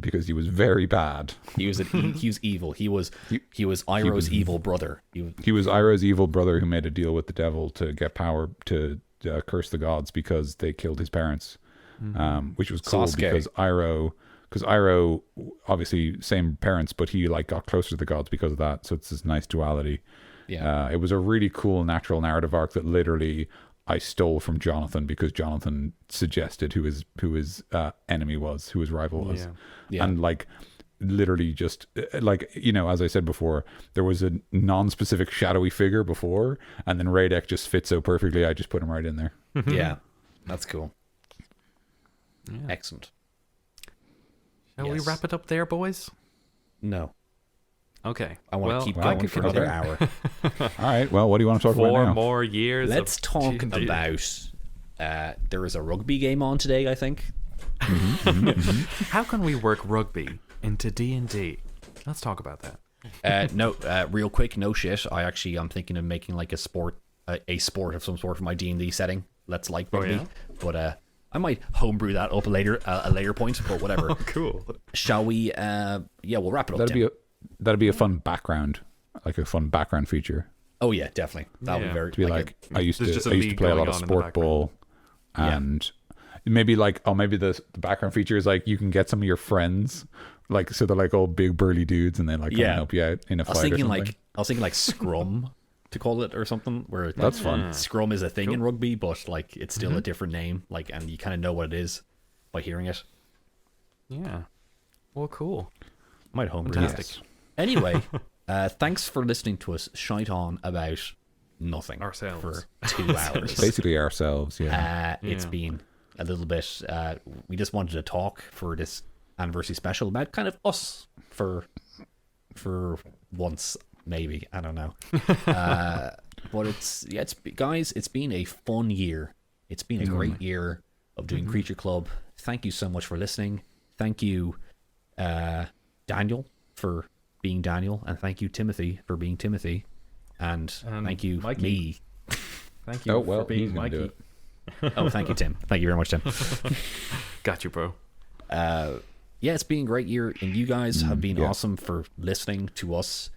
because he was very bad. He was he was evil. He was Iroh's evil brother. He was Iroh's evil brother who made a deal with the devil to get power to curse the gods because they killed his parents, which was cool Sasuke. because Iroh obviously same parents, but he like got closer to the gods because of that. So it's this nice duality. Yeah. It was a really cool natural narrative arc that literally I stole from Jonathan because Jonathan suggested who his enemy was, who his rival was, Yeah. and like literally just like as I said before, there was a non-specific shadowy figure before, and then Radek just fits so perfectly. I just put him right in there. Yeah, that's cool. Excellent. Shall we Yes. wrap it up there, boys? No, Okay. I want to Well, keep I going can for another continue. hour. All right. Well, what do you want to talk about 4 now? more years. Let's of talk D&D. about. There is a rugby game on today, I think. How can we work rugby into D&D? Let's talk about that. Real quick, no shit. I'm thinking of making like a sport of some sort for my D&D setting. Let's like rugby, yeah? but I might homebrew that up a later point. But whatever. Cool. Shall we? We'll wrap it up. Tim. That'd be a fun background, like a fun background feature. Oh yeah, definitely. That would Yeah. be very. To be like, I used There's just a to league play a lot going of on in the sport background. ball, and maybe like maybe the background feature is like you can get some of your friends, like so they're like all big burly dudes, and they like come and help you out in a I was fight or thinking something. like Scrum to call it or something. Where like, That's fun. Scrum is a thing in rugby, but like it's still a different name. Like, and you kind of know what it is by hearing it. Yeah. Well, cool. Might homebrew. Fantastic. Yes. Anyway, thanks for listening to us shite on about nothing Ourselves. for 2 hours. Basically ourselves, yeah. It's been a little bit. We just wanted to talk for this anniversary special about kind of us for once, maybe. I don't know. But it's been a fun year. It's been a great year of doing Creature Club. Thank you so much for listening. Thank you, Daniel, for being Daniel, and thank you, Timothy, for being Timothy, and thank you, Mikey. me. Thank you for being he's gonna do Mikey. it. Oh, thank you, Tim. Thank you very much, Tim. Got you, bro. Yeah, it's been a great year, and you guys have been awesome for listening to us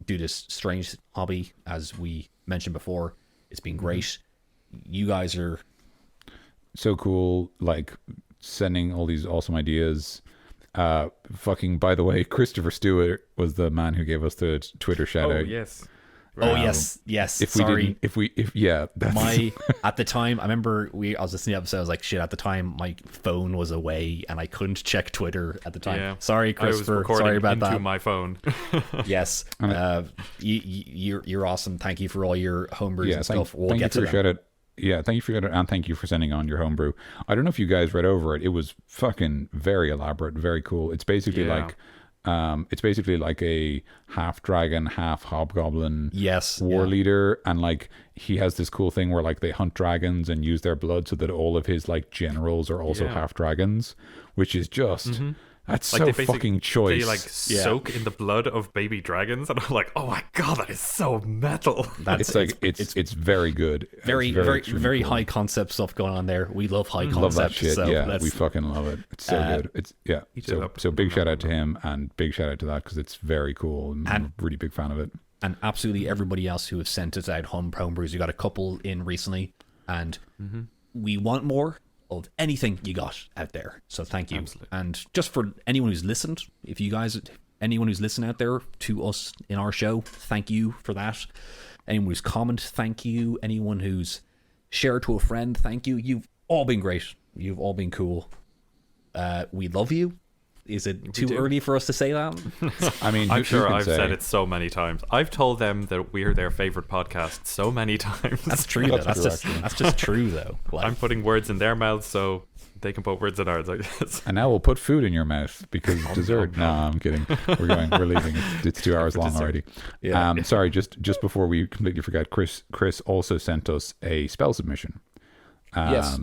do this strange hobby, as we mentioned before. It's been great. You guys are So cool, like sending all these awesome ideas. Fucking, by the way, Christopher Stewart was the man who gave us the Twitter shout Oh out. yes. yes, If sorry. we didn't, yeah, that's, At the time, I remember I was listening to the episode. I was like, shit. At the time, my phone was away and I couldn't check Twitter at the time. Yeah. Sorry, I was Christopher. recording Sorry about into that. my phone. Yes, you're awesome. Thank you for all your homebrews yeah. and stuff. We'll Thank get you to for that. shout out. Yeah, thank you for that, and thank you for sending on your homebrew. I don't know if you guys read over it. It was fucking very elaborate, very cool. It's basically Yeah. like a half dragon, half hobgoblin Yes, war yeah. leader, and like he has this cool thing where like they hunt dragons and use their blood so that all of his like generals are also Yeah. half dragons, which is just that's Like so they basically- fucking choice. They like soak in the blood of baby dragons, and I'm like, oh my god, that is so metal. That's it's very good. very It's very extremely very cool. high concept stuff going on there. We love high concept. Love that shit. So Yeah, let's- we fucking love it. It's so good. It's Eat it up. So big shout out to him and big shout out to that because it's very cool. And I'm a really big fan of it. and absolutely everybody else who have sent us out homebrews. We got a couple in recently, and we want more of anything you got out there. So thank you. Absolutely. And just for anyone who's listened, if you guys, anyone who's listened out there to us in our show, thank you for that. Anyone who's commented, thank you. Anyone who's shared to a friend, thank you. You've all been great. You've all been cool. We love you. Is it too do. early for us to say that? I mean, I'm who sure can I've say? said it so many times. I've told them that we're their favorite podcast so many times. That's true. Though. That's true, That's just true though. Like, I'm putting words in their mouths so they can put words in ours, I guess. And now we'll put food in your mouth because dessert. No, I'm kidding. We're leaving. It's 2 hours long already. Yeah. Sorry, just before we completely forget, Chris also sent us a spell submission. Yes.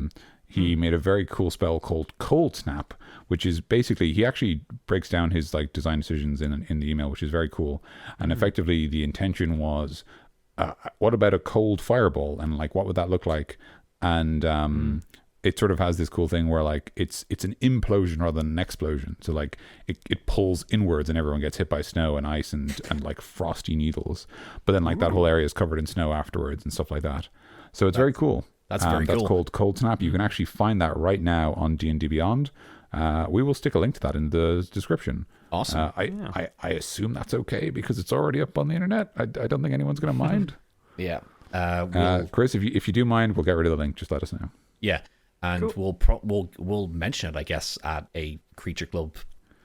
He made a very cool spell called Cold Snap, which is basically, he actually breaks down his like design decisions in the email, which is very cool. And effectively, the intention was, what about a cold fireball, and like what would that look like? And it sort of has this cool thing where like it's an implosion rather than an explosion. So like it pulls inwards and everyone gets hit by snow and ice and like frosty needles. But then like that whole area is covered in snow afterwards and stuff like that. So it's very cool. That's very That's cool. called Cold Snap. You can actually find that right now on D&D Beyond. We will stick a link to that in the description. Awesome. I assume that's okay because it's already up on the internet. I don't think anyone's going to mind. Yeah. Chris, if you do mind, we'll get rid of the link. Just let us know. Yeah. And we'll mention it, I guess, at a Creature Club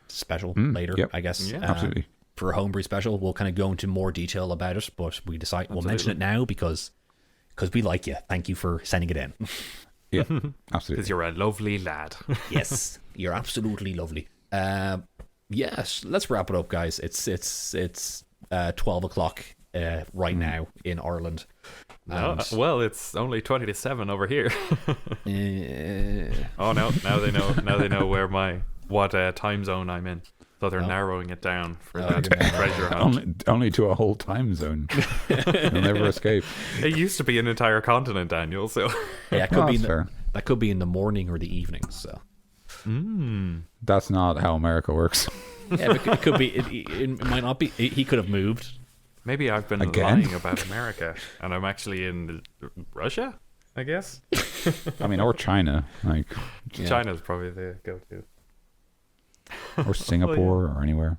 special later. Yep. I guess. Yeah. Absolutely. For a homebrew special, we'll kind of go into more detail about it, but we decide we'll mention it now because we like you. Thank you for sending it in. Yeah, Because absolutely. you're a lovely lad. Yes, you're absolutely lovely. Yes, let's wrap it up, guys. It's 12 o'clock right now in Ireland. And, Well, it's only 20 to 7 over here. Oh no! Now they know. Now they know what time zone I'm in. So they're narrowing it down for the treasure hunt. Only to a whole time zone. You'll never escape. It used to be an entire continent, Daniel. So yeah, it could Well, be that's fair. that could be in the morning or the evening. So That's not how America works. yeah, it could be. It might not be. He could have moved. maybe I've been Again? lying about America, and I'm actually in Russia. I guess I mean, or China, like, China's probably the go-to. or Singapore, or anywhere.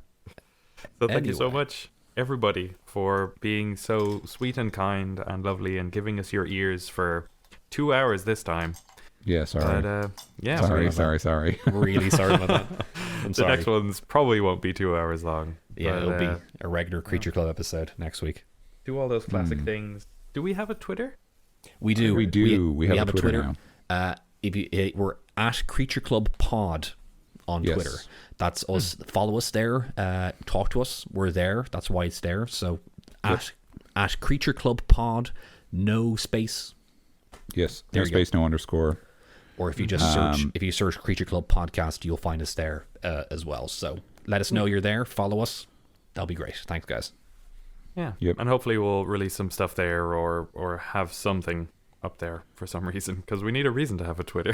So thank you so Anyway. much, everybody, for being so sweet and kind and lovely and giving us your ears for 2 hours this time. Yeah, sorry. But yeah, sorry. Really sorry about that. I'm the sorry. next ones probably won't be 2 hours long. Yeah, but, it'll be a regular Creature Club episode next week. do all those classic things. Do we have a Twitter? We do. We do. We have a Twitter If you, we're at Creature Club Pod on Yes. Twitter. That's us. Follow us there. Talk to us. We're there. That's why it's there. So at Creature Club Pod, no space. Yes, There no you go. space, no underscore. Or if you just search Creature Club Podcast, you'll find us there as well. So let us know you're there. Follow us. That'll be great. Thanks, guys. Yeah. Yep. And hopefully we'll release some stuff there or have something up there for some reason, because we need a reason to have a Twitter.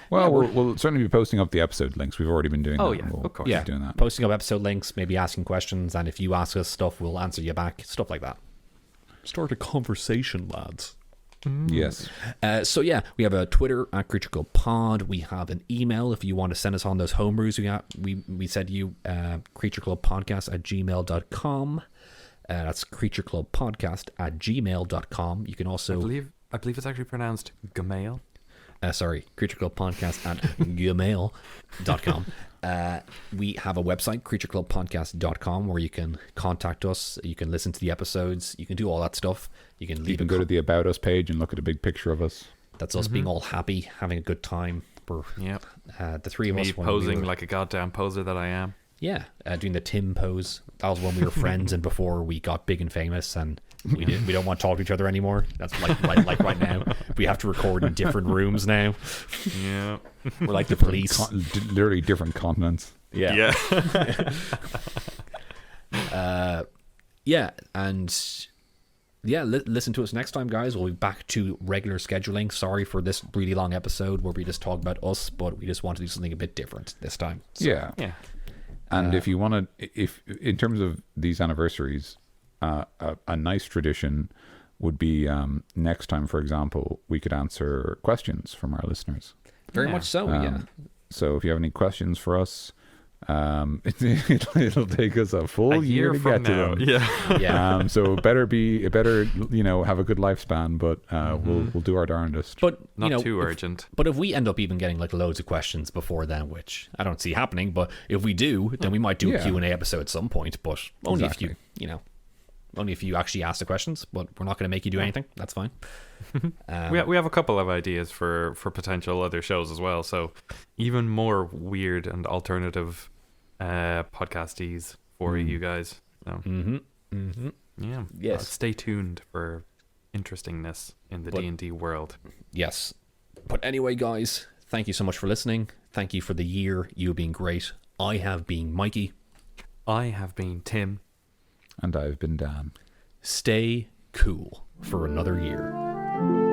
Well, we'll certainly be posting up the episode links. We've already been doing that. Oh, yeah, We'll of course. keep Yeah, doing that. posting up episode links, maybe asking questions, and if you ask us stuff, we'll answer you back. Stuff like that. Start a conversation, lads. Yes. So yeah, we have a Twitter at Creature Club Pod. We have an email if you want to send us on those homebrews. We said you creatureclubpodcast@gmail.com. That's creatureclubpodcast@gmail.com. You can also I believe it's actually pronounced Gmail. creatureclubpodcast@gmail.com. We have a website, creatureclubpodcast.com, where you can contact us. You can listen to the episodes. You can do all that stuff. You can leave You can go to the About Us page and look at a big picture of us. That's us being all happy, having a good time. Yep. The three of Me us when we posing were- like a goddamn poser that I am. Yeah, doing the Tim pose. That was when we were friends and before we got big and famous, and we don't want to talk to each other anymore. That's like right now. We have to record in different rooms now. Yeah. We're like the police. Literally different continents. Yeah. Yeah. Listen to us next time, guys. We'll be back to regular scheduling. Sorry for this really long episode where we just talk about us, but we just want to do something a bit different this time. So, Yeah. Yeah. And if you want to, if in terms of these anniversaries, a nice tradition would be next time, for example, we could answer questions from our listeners. very much so. Yeah. So if you have any questions for us, it'll take us a full year to from get to now. them. Yeah. Yeah. So it better have a good lifespan, but we'll do our darndest. But Not too urgent. But if we end up even getting like loads of questions before then, which I don't see happening, but if we do, then we might do a Yeah. Q&A episode at some point. But only Exactly. if only if you actually ask the questions. But we're not going to make you do anything. That's fine. We have a couple of ideas for potential other shows as well. So even more weird and alternative podcastees for you guys. So, yeah. Yes. Stay tuned for interestingness in the D&D world. Yes. But anyway, guys, thank you so much for listening. Thank you for the year. You've been great. I have been Mikey. I have been Tim. And I've been Dan. Stay cool for another year.